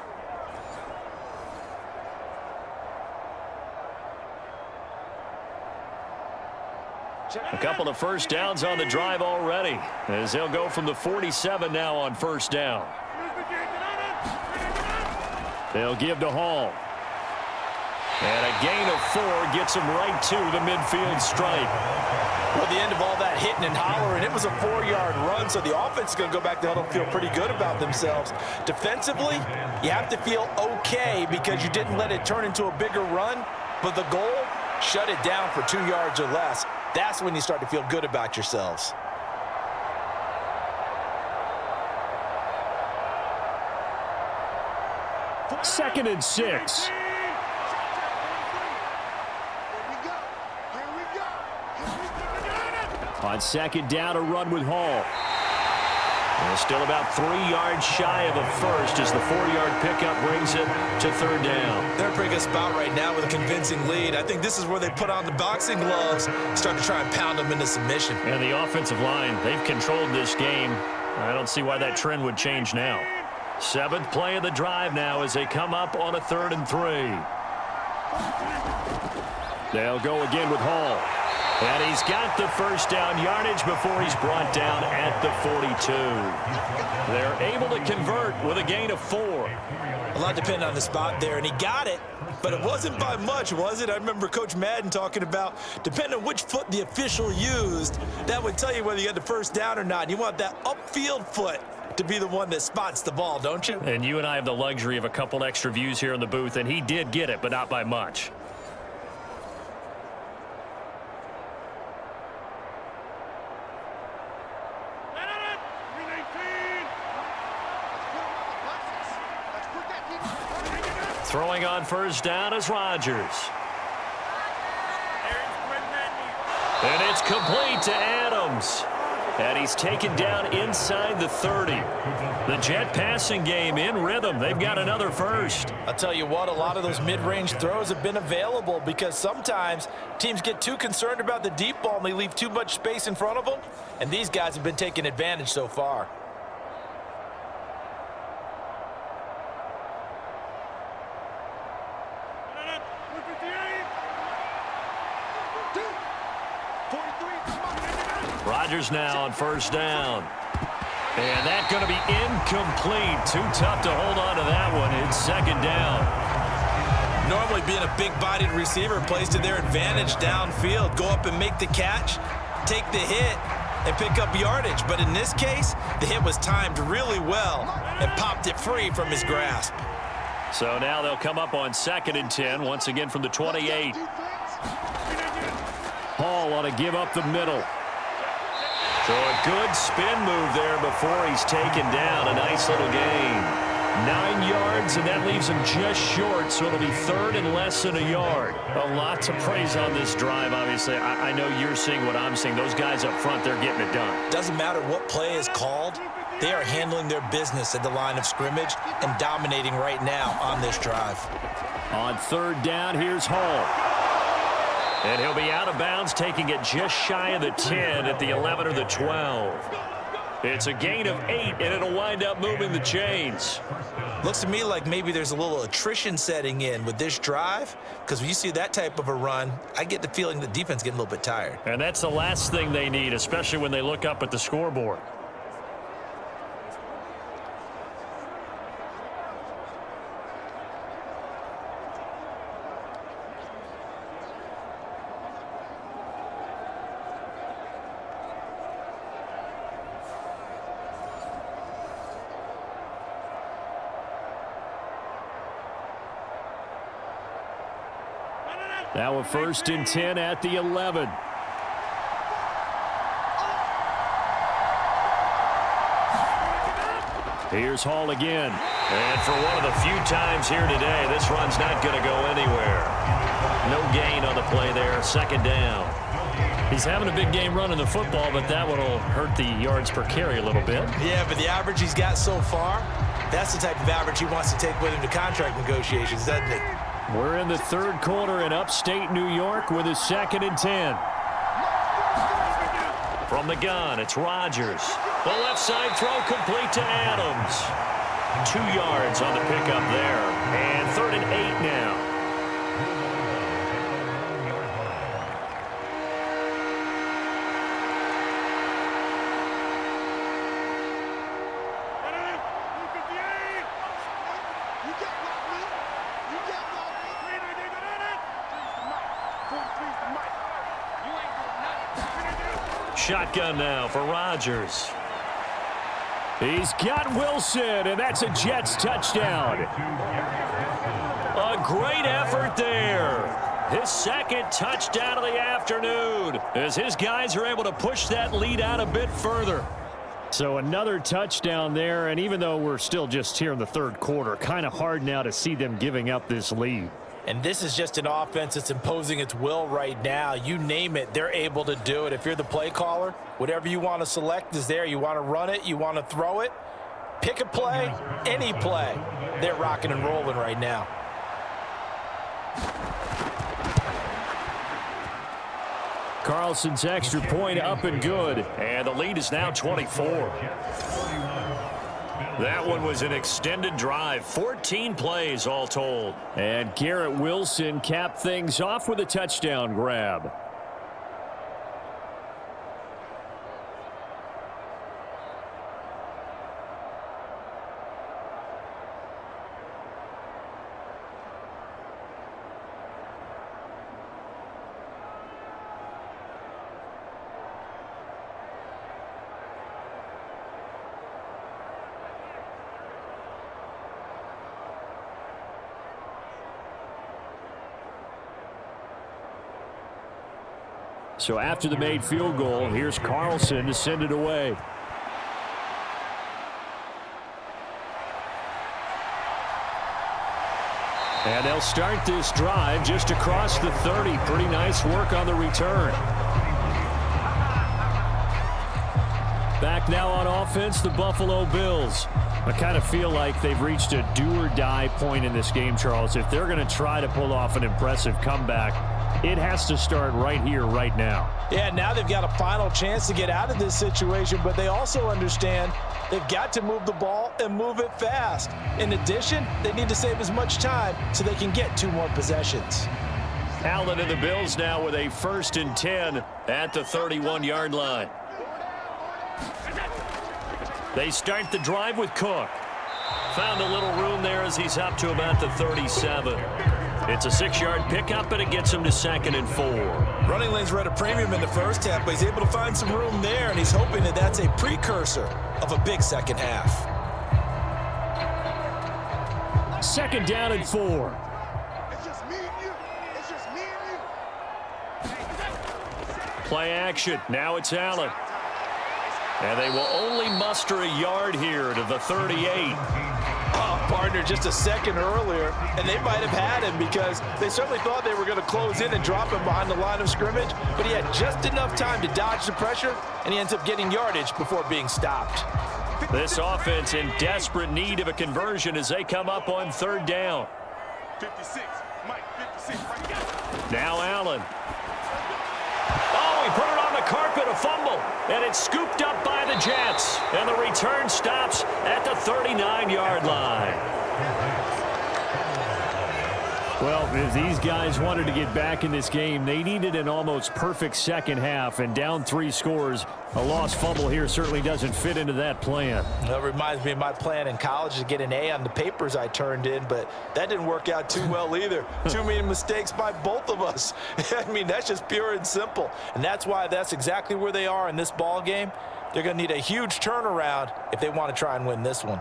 A couple of 1st downs on the drive already, as they'll go from the 47 now on 1st down. They'll give to Hall. And a gain of 4 gets him right to the midfield stripe. Well, the end of all that hitting and hollering, it was a 4-yard run, so the offense is going to go back to huddle and feel pretty good about themselves. Defensively, you have to feel okay because you didn't let it turn into a bigger run, but the goal, shut it down for 2 yards or less. That's when you start to feel good about yourselves. 2nd and 6. On 2nd down, a run with Hall. And still about 3 yards shy of a first as the 4-yard pickup brings it to 3rd down. They're in a pretty good spot right now with a convincing lead. I think this is where they put on the boxing gloves, start to try and pound them into submission. And the offensive line, they've controlled this game. I don't see why that trend would change now. 7th play of the drive now as they come up on a 3rd and 3. They'll go again with Hall. And he's got the first down yardage before he's brought down at the 42. They're able to convert with a gain of 4. A lot depending on the spot there, and he got it, but it wasn't by much, was it? I remember Coach Madden talking about, depending on which foot the official used, that would tell you whether you had the first down or not. You want that upfield foot to be the one that spots the ball, don't you? And you and I have the luxury of a couple extra views here in the booth, and he did get it, but not by much. Throwing on first down is Rodgers. And it's complete to Adams. And he's taken down inside the 30. The Jet passing game in rhythm. They've got another first. I'll tell you what, a lot of those mid-range throws have been available because sometimes teams get too concerned about the deep ball and they leave too much space in front of them. And these guys have been taking advantage so far. Rodgers now on first down. And that's going to be incomplete. Too tough to hold on to that one. It's 2nd down. Normally being a big-bodied receiver plays to their advantage downfield. Go up and make the catch, take the hit, and pick up yardage. But in this case, the hit was timed really well and popped it free from his grasp. So now they'll come up on 2nd and 10, once again from the 28. Hall ought to give up the middle. So a good spin move there before he's taken down. A nice little gain. 9 yards, and that leaves him just short, so it'll be 3rd and less than a yard. A lot to praise on this drive, obviously. I know you're seeing what I'm seeing. Those guys up front, they're getting it done. Doesn't matter what play is called. They are handling their business at the line of scrimmage and dominating right now on this drive. On 3rd down, here's Hall. And he'll be out of bounds, taking it just shy of the 10 at the 11 or the 12. It's a gain of 8, and it'll wind up moving the chains. Looks to me like maybe there's a little attrition setting in with this drive, because when you see that type of a run, I get the feeling the defense getting a little bit tired. And that's the last thing they need, especially when they look up at the scoreboard. Now a 1st and 10 at the 11. Here's Hall again. And for one of the few times here today, this run's not going to go anywhere. No gain on the play there. 2nd down. He's having a big game running the football, but that one will hurt the yards per carry a little bit. Yeah, but the average he's got so far, that's the type of average he wants to take with him to contract negotiations, doesn't he? We're in the 3rd quarter in upstate New York with a 2nd and 10. From the gun, it's Rodgers. The left side throw complete to Adams. 2 yards on the pickup there. And 3rd and 8 now. Shotgun now for Rodgers. He's got Wilson, and that's a Jets touchdown. A great effort there. His 2nd touchdown of the afternoon as his guys are able to push that lead out a bit further. So another touchdown there, and even though we're still just here in the third quarter, kind of hard now to see them giving up this lead. And this is just an offense that's imposing its will right now. You name it, they're able to do it. If you're the play caller, whatever you want to select is there. You want to run it, you want to throw it, pick a play, any play. They're rocking and rolling right now. Carlson's extra point up and good, and the lead is now 24. That one was an extended drive, 14 plays all told. And Garrett Wilson capped things off with a touchdown grab. So after the made field goal, here's Carlson to send it away. And they'll start this drive just across the 30. Pretty nice work on the return. Back now on offense, the Buffalo Bills. I kind of feel like they've reached a do-or-die point in this game, Charles. If they're going to try to pull off an impressive comeback, it has to start right here, right now. Yeah, now they've got a final chance to get out of this situation, but they also understand they've got to move the ball and move it fast. In addition, they need to save as much time so they can get 2 more possessions. Allen and the Bills now with a 1st and 10 at the 31-yard line. They start the drive with Cook. Found a little room there as he's up to about the 37. It's a 6-yard pickup, and it gets him to 2nd and 4. Running lanes were at a premium in the first half, but he's able to find some room there, and he's hoping that that's a precursor of a big second half. 2nd down and 4. It's just me and you. It's just me and you. Play action. Now it's Allen. And they will only muster a yard here to the 38. Oh, partner, just a second earlier, and they might have had him because they certainly thought they were going to close in and drop him behind the line of scrimmage, but he had just enough time to dodge the pressure, and he ends up getting yardage before being stopped. This offense in desperate need of a conversion as they come up on 3rd down. 56, Mike, 56, right. Now Allen. Oh, he put it on the carpet, a fumble, and it's scooped up by the Jets. And the return stops at the 39-yard line. Well, if these guys wanted to get back in this game, they needed an almost perfect second half, and down 3 scores. A lost fumble here certainly doesn't fit into that plan. That reminds me of my plan in college to get an A on the papers I turned in, but that didn't work out too well either. Too many mistakes by both of us. I mean, that's just pure and simple, and that's why that's exactly where they are in this ball game. They're going to need a huge turnaround if they want to try and win this one.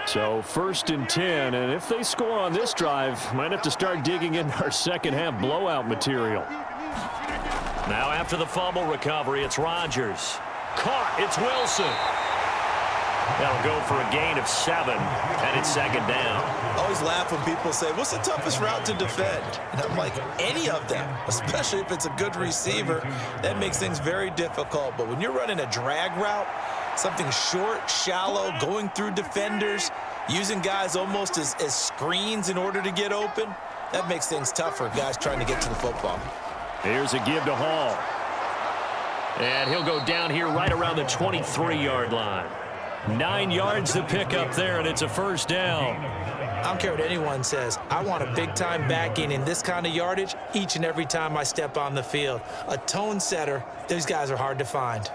So 1st and 10, and if they score on this drive, might have to start digging into our second half blowout material. Now after the fumble recovery, it's Rodgers. Caught, it's Wilson. That'll go for a gain of 7, and it's 2nd down. I always laugh when people say, what's the toughest route to defend? And I'm like, any of them, especially if it's a good receiver. That makes things very difficult. But when you're running a drag route, something short, shallow, going through defenders, using guys almost as screens in order to get open, that makes things tougher, guys trying to get to the football. Here's a give to Hall. And he'll go down here right around the 23-yard line. 9 yards to pick up there, and it's a 1st down. I don't care what anyone says. I want a big-time backing in this kind of yardage each and every time I step on the field. A tone setter, these guys are hard to find.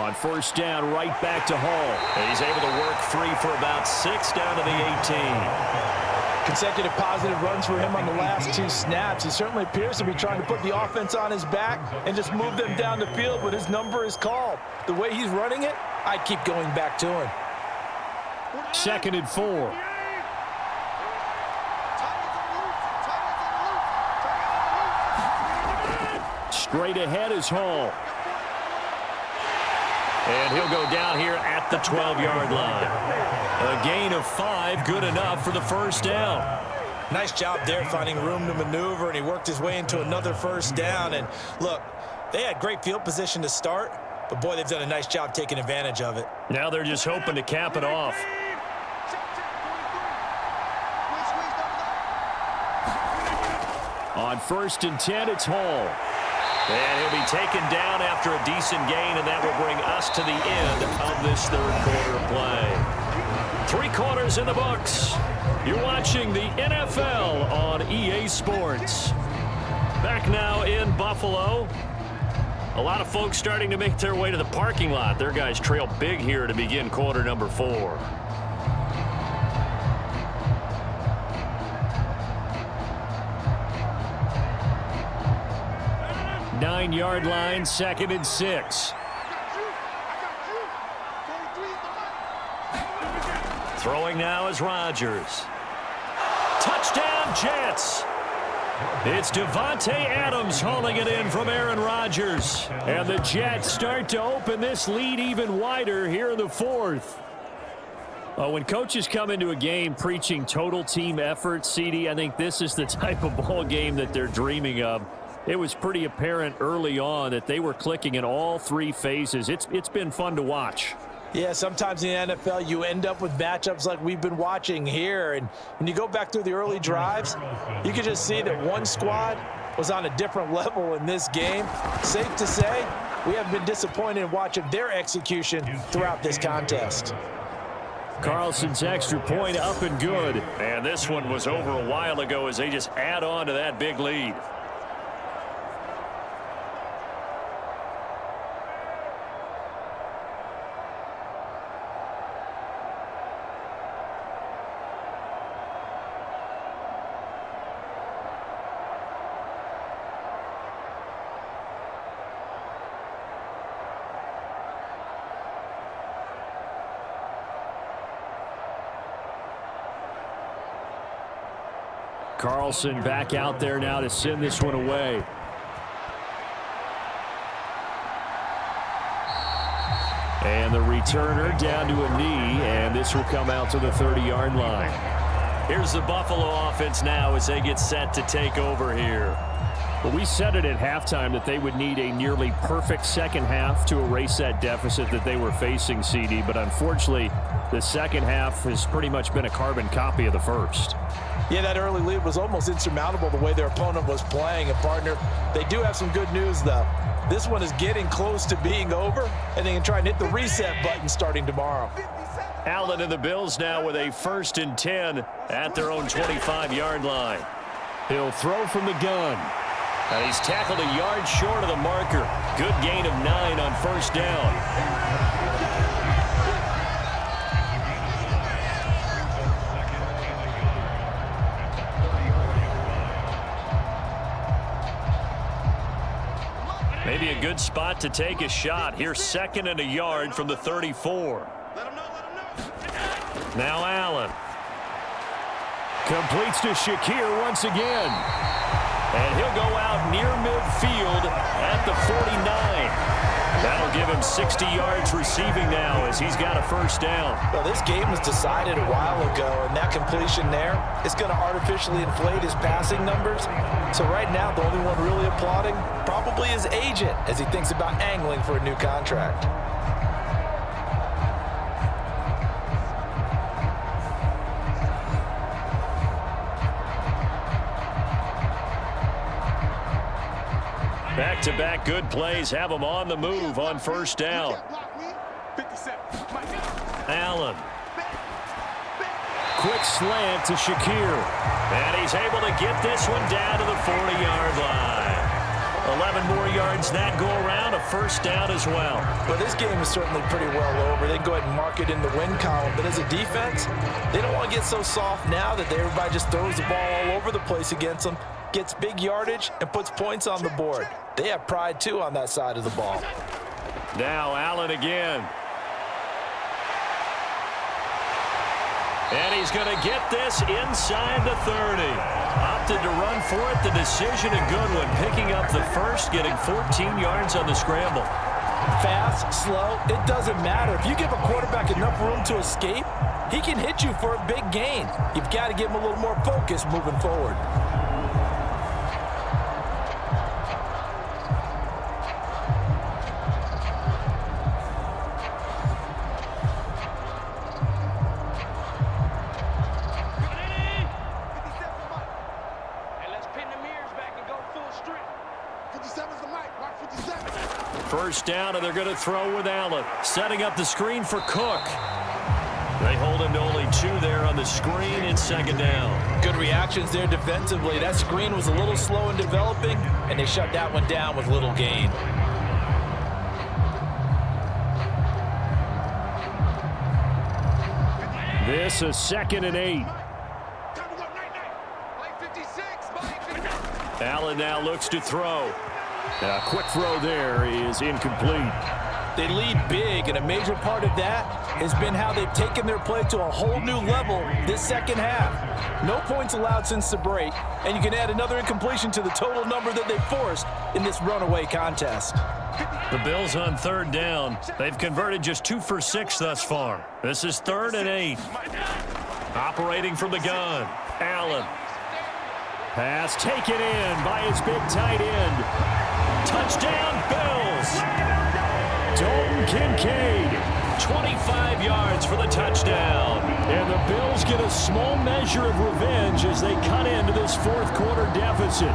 On first down, right back to Hall. And he's able to work free for about 6 down to the 18. Consecutive positive runs for him on the last 2 snaps. He certainly appears to be trying to put the offense on his back and just move them down the field when his number is called. The way he's running it, I keep going back to him. 2nd and 4. Straight ahead is Hall. And he'll go down here at the 12-yard line. A gain of 5, good enough for the first down. Nice job there finding room to maneuver, and he worked his way into another first down. And look, they had great field position to start, but boy, they've done a nice job taking advantage of it. Now they're just hoping to cap it off. On 1st and 10, it's Hall. And he'll be taken down after a decent gain, and that will bring us to the end of this 3rd quarter play. 3 quarters in the books. You're watching the NFL on EA Sports. Back now in Buffalo. A lot of folks starting to make their way to the parking lot. Their guys trail big here to begin quarter number 4. 9-yard line, 2nd and 6. Throwing now is Rodgers. Touchdown, Jets. It's Devontae Adams hauling it in from Aaron Rodgers. And the Jets start to open this lead even wider here in the 4th. When coaches come into a game preaching total team effort, CD, I think this is the type of ball game that they're dreaming of. It was pretty apparent early on that they were clicking in all 3 phases. It's been fun to watch. Yeah, sometimes in the NFL you end up with matchups like we've been watching here. And when you go back through the early drives, you can just see that one squad was on a different level in this game. Safe to say, we haven't been disappointed in watching their execution throughout this contest. Carlson's extra point up and good. And this one was over a while ago as they just add on to that big lead. Carlson back out there now to send this one away. And the returner down to a knee, and this will come out to the 30-yard line. Here's the Buffalo offense now as they get set to take over here. But we said it at halftime that they would need a nearly perfect second half to erase that deficit that they were facing, CD. But unfortunately, the second half has pretty much been a carbon copy of the first. Yeah, that early lead was almost insurmountable the way their opponent was playing. And, partner, they do have some good news, though. This one is getting close to being over, and they can try and hit the reset button starting tomorrow. Allen and the Bills now with a 1st and 10 at their own 25-yard line. He'll throw from the gun. And he's tackled a yard short of the marker. Good gain of 9 on first down. Maybe a good spot to take a shot. Here's 2nd and a yard from the 34. Now Allen. Completes to Shakir once again. And he'll go out near midfield at the 49. That'll give him 60 yards receiving now as he's got a first down. Well, this game was decided a while ago, and that completion there is going to artificially inflate his passing numbers. So right now, the only one really applauding probably his agent as he thinks about angling for a new contract. Back-to-back good plays have him on the move on first down. Allen. Quick slant to Shakir. And he's able to get this one down to the 40-yard line. 11 more yards that go around, a first down as well. Well, this game is certainly pretty well over. They can go ahead and mark it in the win column. But as a defense, they don't want to get so soft now that everybody just throws the ball all over the place against them, gets big yardage, and puts points on the board. They have pride, too, on that side of the ball. Now Allen again. And he's going to get this inside the 30. Opted to run for it. The decision a good one. Picking up the first, getting 14 yards on the scramble. Fast, slow, it doesn't matter. If you give a quarterback enough room to escape, he can hit you for a big gain. You've got to give him a little more focus moving forward. First down, and they're going to throw with Allen. Setting up the screen for Cook. They hold him to only 2 there on the screen in second down. Good reactions there defensively. That screen was a little slow in developing, and they shut that one down with little gain. This is 2nd and 8. Allen now looks to throw. A quick throw there is incomplete. They lead big, and a major part of that has been how they've taken their play to a whole new level this second half. No points allowed since the break, and you can add another incompletion to the total number that they forced in this runaway contest. The Bills on 3rd down. They've converted just 2 for 6 thus far. This is 3rd and 8. Operating from the gun, Allen. Pass taken in by his big tight end. Touchdown, Bills. Dalton Kincaid, 25 yards for the touchdown. And the Bills get a small measure of revenge as they cut into this 4th quarter deficit.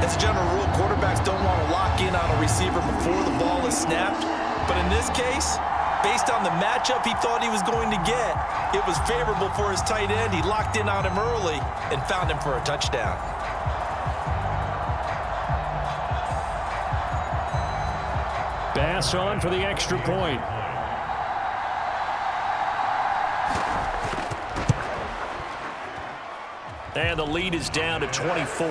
As a general rule, quarterbacks don't want to lock in on a receiver before the ball is snapped. But in this case, based on the matchup he thought he was going to get, it was favorable for his tight end. He locked in on him early and found him for a touchdown. Bass on for the extra point. And the lead is down to 24.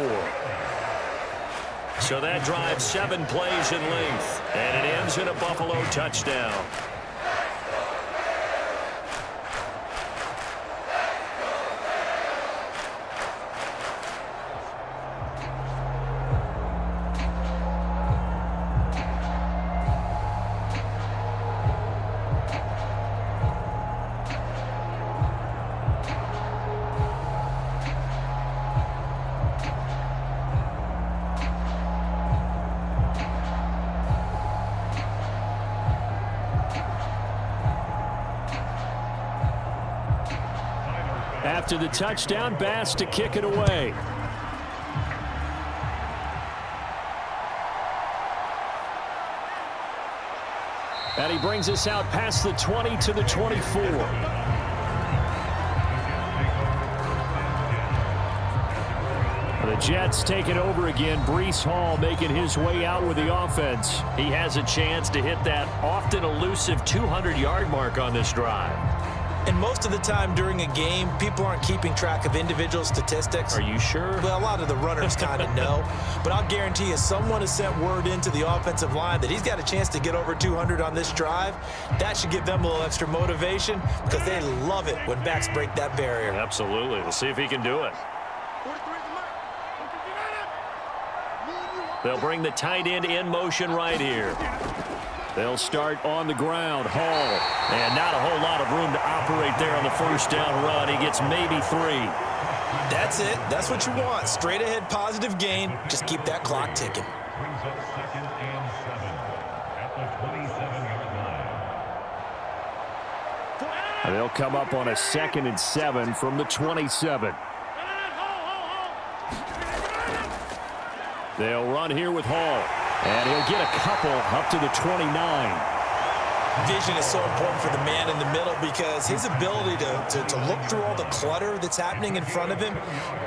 So that drives 7 plays in length, and it ends in a Buffalo touchdown. After the touchdown, Bass to kick it away. And he brings us out past the 20 to the 24. The Jets take it over again. Breece Hall making his way out with the offense. He has a chance to hit that often elusive 200-yard mark on this drive. And most of the time during a game, people aren't keeping track of individual statistics. Are you sure? Well, a lot of the runners kind of know. But I'll guarantee you someone has sent word into the offensive line that he's got a chance to get over 200 on this drive. That should give them a little extra motivation because they love it when backs break that barrier. Absolutely. We'll see if he can do it. They'll bring the tight end in motion right here. They'll start on the ground. Hall. And not a whole lot of room to operate there on the first down run. He gets maybe 3. That's it. That's what you want. Straight ahead positive gain. Just keep that clock ticking. They'll come up on a 2nd and 7 from the 27. They'll run here with Hall. And he'll get a couple up to the 29. Vision is so important for the man in the middle because his ability to look through all the clutter that's happening in front of him,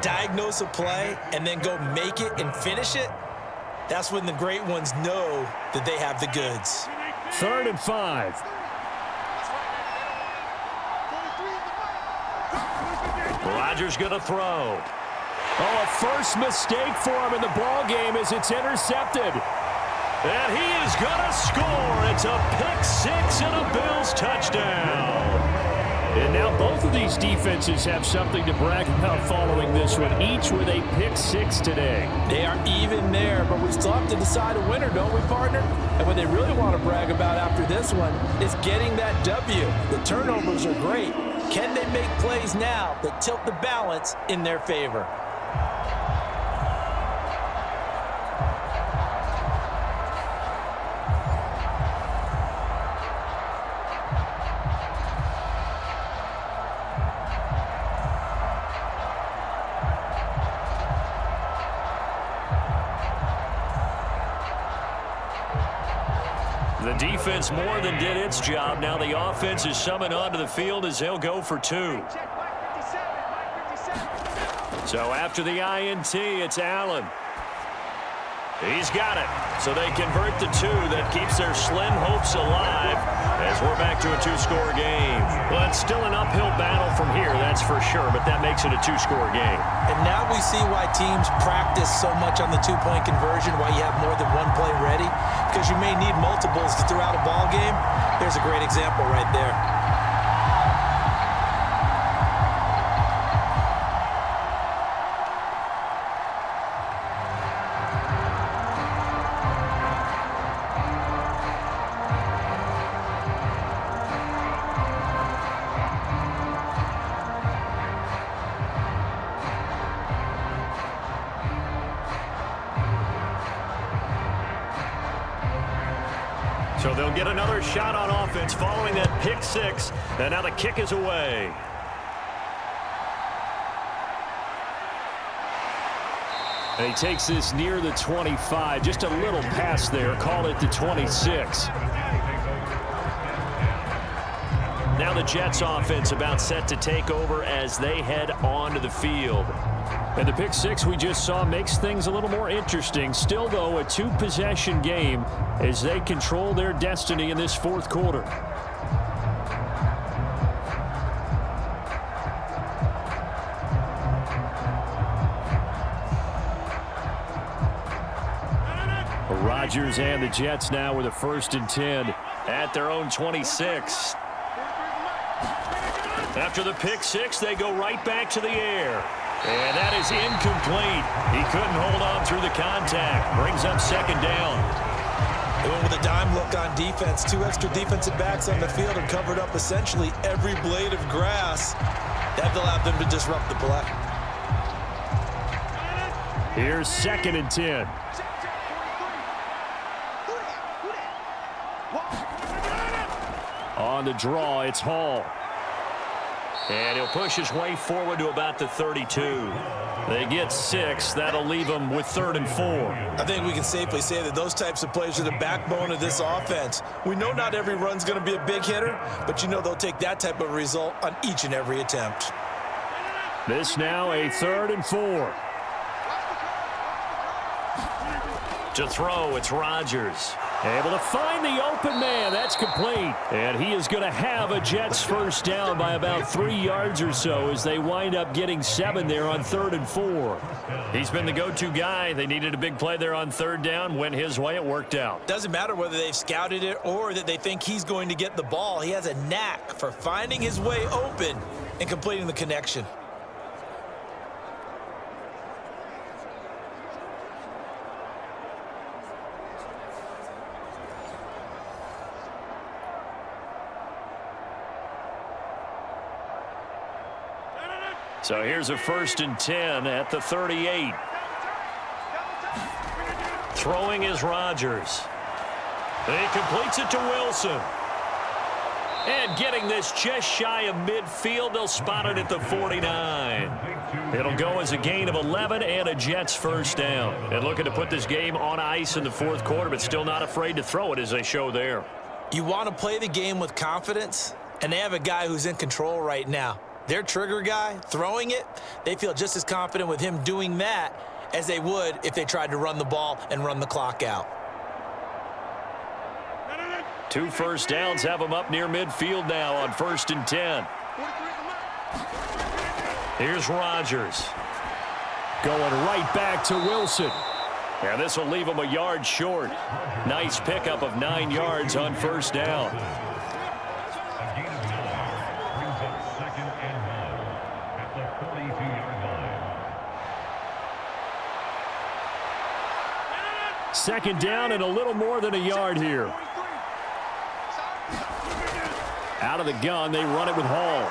diagnose a play, and then go make it and finish it, That's when the great ones know that they have the goods. 3rd and 5. Rodgers going to throw. Oh, a first mistake for him in the ball game as it's intercepted. And he is going to score. It's a pick six and a Bills touchdown. And now both of these defenses have something to brag about following this one, each with a pick six today. They are even there, but we still have to decide a winner, don't we, partner? And what they really want to brag about after this one is getting that W. The turnovers are great. Can they make plays now that tilt the balance in their favor? The defense more than did its job. Now the offense is summoned onto the field as they'll go for 2. So after the INT, it's Allen. He's got it. So they convert the 2. That keeps their slim hopes alive as we're back to a 2-score game. Well, it's still an uphill battle from here, that's for sure, but that makes it a 2-score game. And now we see why teams practice so much on the 2-point conversion, why you have more than one play ready, because you may need multiples throughout a ball game. There's a great example right there. So they'll get another shot on offense following that pick six. And now the kick is away. And he takes this near the 25. Just a little pass there. Call it the 26. Now the Jets offense about set to take over as they head onto the field. And the pick six we just saw makes things a little more interesting. Still, though, a 2-possession game as they control their destiny in this 4th quarter. Rodgers and the Jets now with a 1st and 10 at their own 26. After the pick six, they go right back to the air. And that is incomplete. He couldn't hold on through the contact. Brings up 2nd down. They went with a dime look on defense. 2 extra defensive backs on the field and covered up essentially every blade of grass. That allowed them to disrupt the play. Here's 2nd and 10. On the draw, it's Hall. And he'll push his way forward to about the 32. They get 6. That'll leave them with 3rd and 4. I think we can safely say that those types of plays are the backbone of this offense. We know not every run's going to be a big hitter, but you know they'll take that type of result on each and every attempt. This now a 3rd and 4. To throw, it's Rodgers. Able to find the open man. That's complete. And he is going to have a Jets 1st down by about 3 yards or so as they wind up getting 7 there on 3rd and 4. He's been the go-to guy. They needed a big play there on 3rd down. Went his way. It worked out. Doesn't matter whether they've scouted it or that they think he's going to get the ball. He has a knack for finding his way open and completing the connection. So here's a 1st and 10 at the 38. Throwing is Rodgers. He completes it to Wilson. And getting this just shy of midfield, they'll spot it at the 49. It'll go as a gain of 11 and a Jets 1st down. And looking to put this game on ice in the 4th quarter, but still not afraid to throw it as they show there. You want to play the game with confidence, and they have a guy who's in control right now. Their trigger guy, throwing it, they feel just as confident with him doing that as they would if they tried to run the ball and run the clock out. 2 first downs have them up near midfield now on 1st and 10. Here's Rodgers. Going right back to Wilson. And this will leave him a yard short. Nice pickup of 9 yards on 1st down. Second down and a little more than a yard here. Out of the gun, they run it with Hall.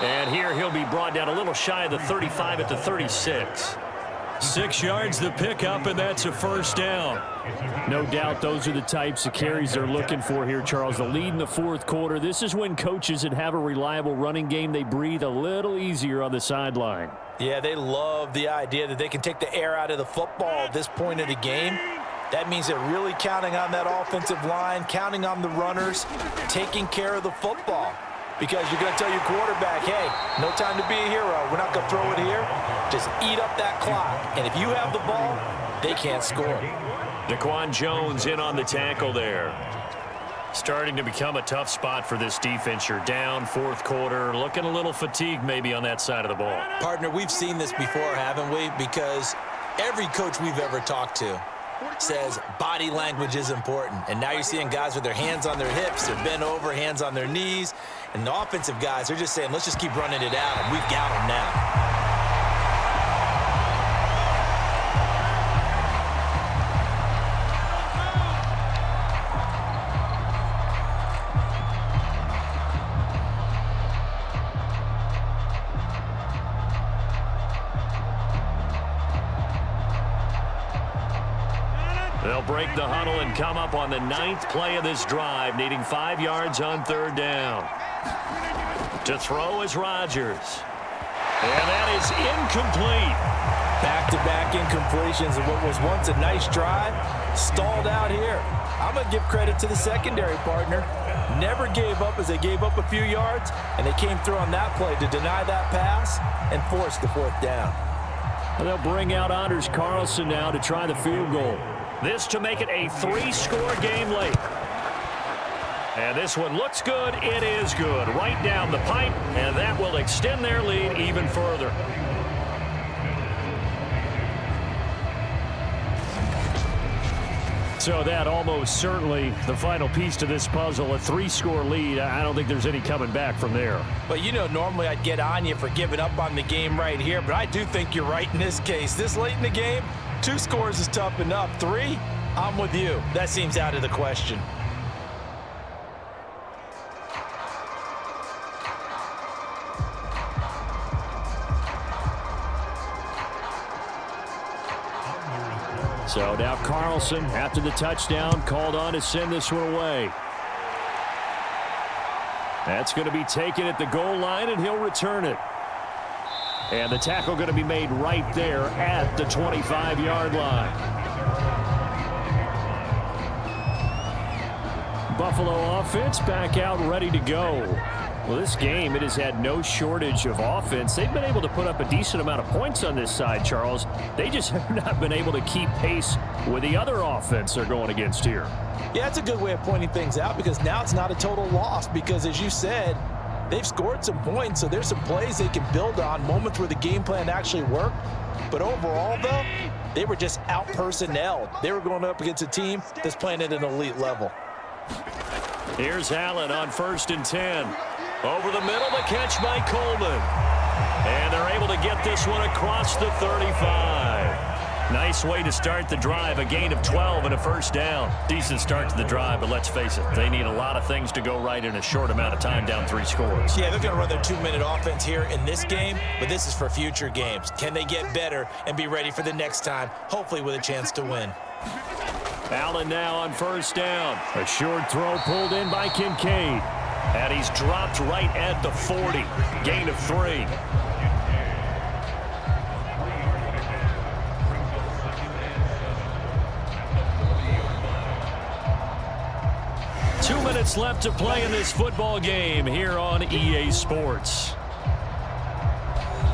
And here he'll be brought down a little shy of the 35 at the 36. 6 yards the pickup, and that's a 1st down. No doubt those are the types of carries they're looking for here, Charles. The lead in the 4th quarter. This is when coaches that have a reliable running game, they breathe a little easier on the sideline. Yeah, they love the idea that they can take the air out of the football at this point of the game. That means they're really counting on that offensive line, counting on the runners, taking care of the football. Because you're going to tell your quarterback, hey, no time to be a hero. We're not going to throw it here. Just eat up that clock. And if you have the ball, they can't score. Daquan Jones in on the tackle there. Starting to become a tough spot for this defense. You're down 4th quarter, looking a little fatigued maybe on that side of the ball. Partner, we've seen this before, haven't we? Because every coach we've ever talked to says body language is important. And now you're seeing guys with their hands on their hips, they're bent over, hands on their knees. And the offensive guys are just saying, let's just keep running it out, and we've got them now. They'll break the huddle and come up on the 9th play of this drive, needing 5 yards on 3rd down. To throw is Rodgers. And that is incomplete. Back-to-back incompletions of what was once a nice drive, stalled out here. I'm going to give credit to the secondary, partner. Never gave up as they gave up a few yards, and they came through on that play to deny that pass and force the 4th down. And they'll bring out Anders Carlson now to try the field goal. This to make it a 3-score game late. And this one looks good. It is good. Right down the pipe, and that will extend their lead even further. So that almost certainly the final piece to this puzzle, a 3-score lead. I don't think there's any coming back from there. But, you know, normally I'd get on you for giving up on the game right here, but I do think you're right in this case. This late in the game, 2 scores is tough enough. 3, I'm with you. That seems out of the question. So now Carlson, after the touchdown, called on to send this one away. That's going to be taken at the goal line, and he'll return it. And the tackle going to be made right there at the 25-yard line. Buffalo offense back out ready to go. Well, this game, it has had no shortage of offense. They've been able to put up a decent amount of points on this side, Charles. They just have not been able to keep pace with the other offense they're going against here. Yeah, it's a good way of pointing things out because now it's not a total loss because, as you said, they've scored some points, so there's some plays they can build on, moments where the game plan actually worked. But overall, though, they were just out-personnelled. They were going up against a team that's playing at an elite level. Here's Allen on 1st and 10. Over the middle, the catch by Coleman. And they're able to get this one across the 35. Nice way to start the drive, a gain of 12 and a 1st down. Decent start to the drive, but let's face it, they need a lot of things to go right in a short amount of time, down 3 scores. Yeah, they're going to run their 2-minute offense here in this game, but this is for future games. Can they get better and be ready for the next time, hopefully with a chance to win? Allen now on 1st down. A short throw pulled in by Kincaid. And he's dropped right at the 40. Gain of 3. Two minutes left to play in this football game here on EA Sports.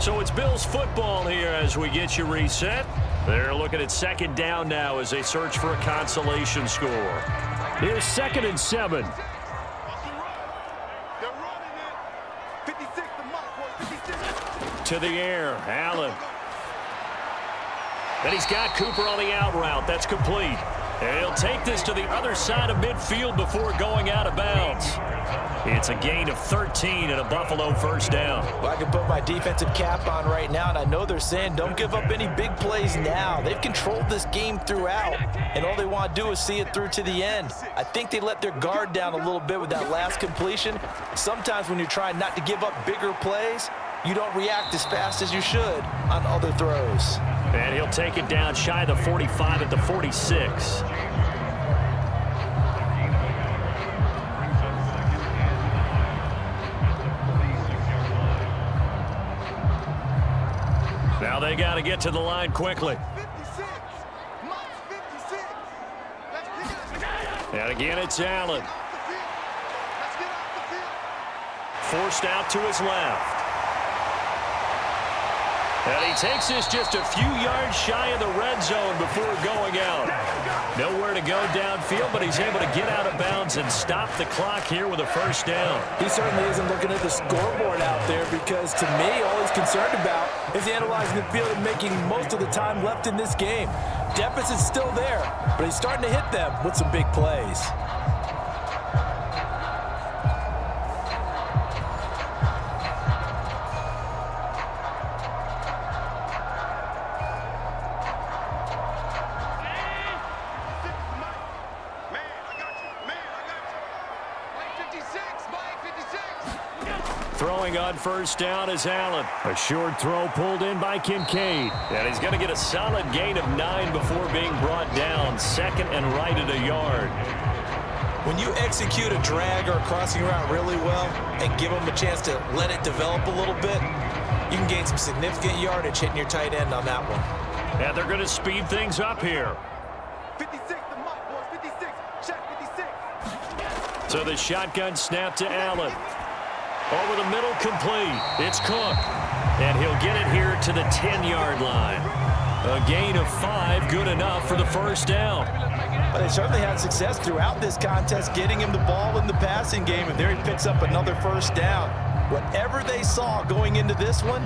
So it's Bills football here as we get you reset. They're looking at second down now as they search for a consolation score. Here's 2nd and 7. They're running it. 56, the mark was 56. To the air, Allen. And he's got Cooper on the out route. That's complete. And he'll take this to the other side of midfield before going out of bounds. It's a gain of 13 and a Buffalo first down. Well, I can put my defensive cap on right now, and I know they're saying don't give up any big plays now. They've controlled this game throughout, and all they want to do is see it through to the end. I think they let their guard down a little bit with that last completion. Sometimes when you're trying not to give up bigger plays, you don't react as fast as you should on other throws. And he'll take it down shy of the 45 at the 46. Now they got to get to the line quickly. 56. Mark 56. Let's get it. And again, it's Allen. Off the field. Let's get off the field. Forced out to his left. And he takes this just a few yards shy of the red zone before going out. Nowhere to go downfield, but he's able to get out of bounds and stop the clock here with a first down. He certainly isn't looking at the scoreboard out there because, to me, all he's concerned about is analyzing the field and making most of the time left in this game. Deficit's still there, but he's starting to hit them with some big plays. Throwing on first down is Allen. A short throw pulled in by Kincaid. And he's going to get a solid gain of 9 before being brought down. 2nd and right at a yard. When you execute a drag or a crossing route really well and give them a chance to let it develop a little bit, you can gain some significant yardage hitting your tight end on that one. And they're going to speed things up here. 56, the mark was 56. Check 56. So the shotgun snap to Allen. Over the middle, complete. It's Cook. And he'll get it here to the 10-yard line. A gain of 5, good enough for the first down. But they certainly had success throughout this contest getting him the ball in the passing game, and there he picks up another first down. Whatever they saw going into this one,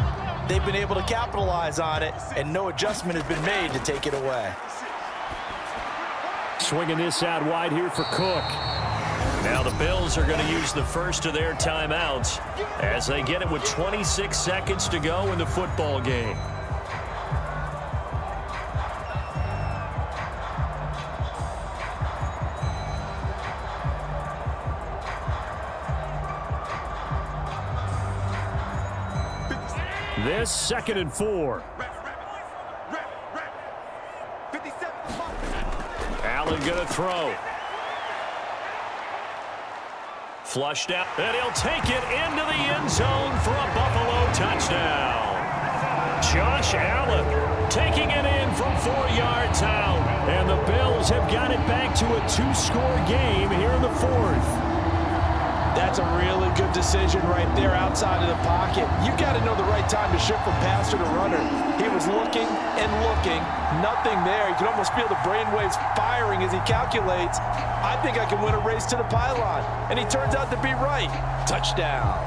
they've been able to capitalize on it, and no adjustment has been made to take it away. Swinging this out wide here for Cook. Now the Bills are going to use the first of their timeouts as they get it with 26 seconds to go in the football game. This 2nd and 4. 57, the mark. Allen going to throw. Flushed out, and he'll take it into the end zone for a Buffalo touchdown. Josh Allen taking it in from 4 yards out, and the Bills have got it back to a 2-score game here in the 4th. That's a really good decision right there outside of the pocket. You got to know the right time to shift from passer to runner. He was looking and looking, nothing there. You can almost feel the brainwaves firing as he calculates, I think I can win a race to the pylon. And he turns out to be right. Touchdown.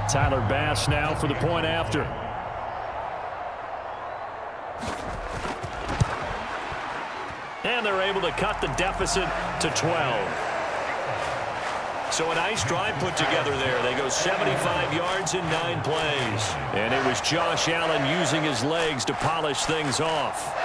Tyler Bass now for the point after. And they're able to cut the deficit to 12. So a nice drive put together there. They go 75 yards in 9 plays. And it was Josh Allen using his legs to polish things off.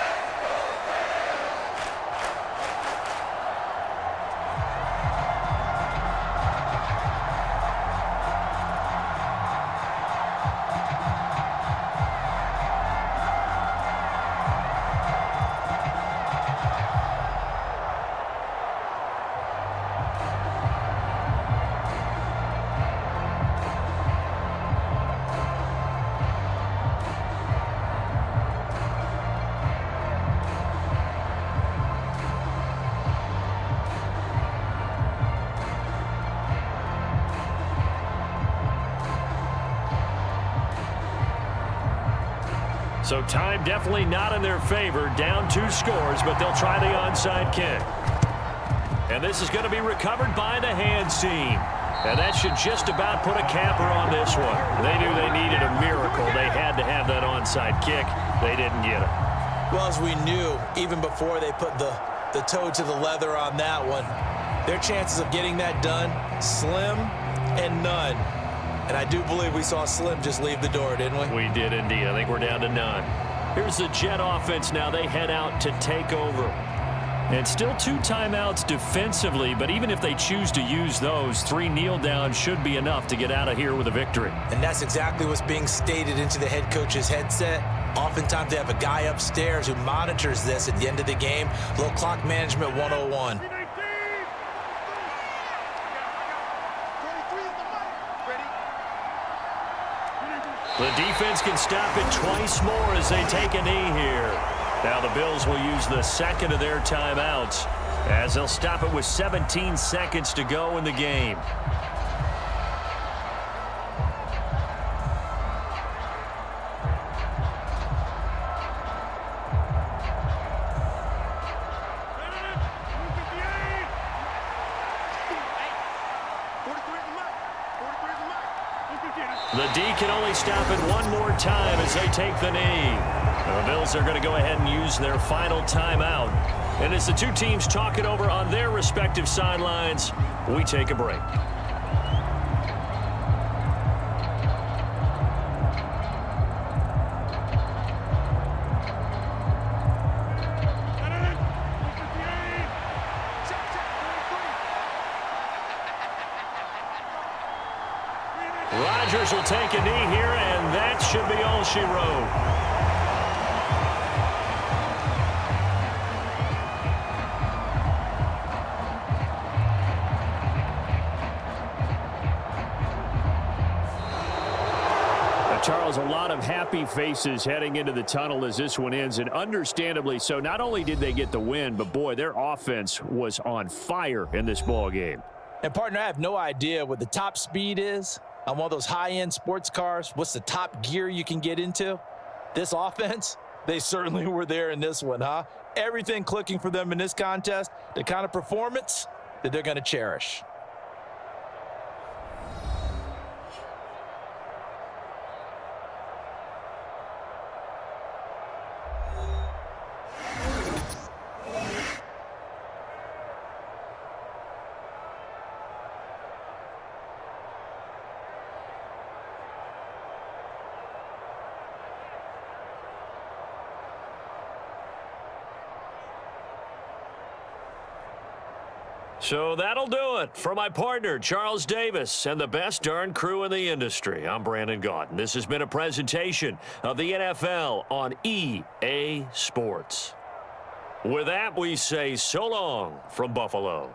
So time definitely not in their favor. Down 2 scores, but they'll try the onside kick. And this is going to be recovered by the hands team. And that should just about put a capper on this one. They knew they needed a miracle. They had to have that onside kick. They didn't get it. Well, as we knew, even before they put the toe to the leather on that one, their chances of getting that done, slim and none. And I do believe we saw Slim just leave the door, didn't we? We did indeed. I think we're down to none. Here's the Jet offense now. They head out to take over. And still 2 timeouts defensively, but even if they choose to use those, 3 kneel downs should be enough to get out of here with a victory. And that's exactly what's being stated into the head coach's headset. Oftentimes they have a guy upstairs who monitors this at the end of the game. Little clock management 101. The defense can stop it twice more as they take a knee here. Now the Bills will use the second of their timeouts as they'll stop it with 17 seconds to go in the game. The D can only stop it one more time as they take the knee. The Bills are going to go ahead and use their final timeout. And as the 2 teams talk it over on their respective sidelines, we take a break. Rodgers will take a knee here, and that should be all she wrote. Charles, a lot of happy faces heading into the tunnel as this one ends, and understandably so. Not only did they get the win, but boy, their offense was on fire in this ball game. And partner, I have no idea what the top speed is on one of those high-end sports cars. What's the top gear you can get into? This offense, they certainly were there in this one, huh? Everything clicking for them in this contest, the kind of performance that they're going to cherish. So that'll do it for my partner, Charles Davis, and the best darn crew in the industry. I'm Brandon Gaudin. This has been a presentation of the NFL on EA Sports. With that, we say so long from Buffalo.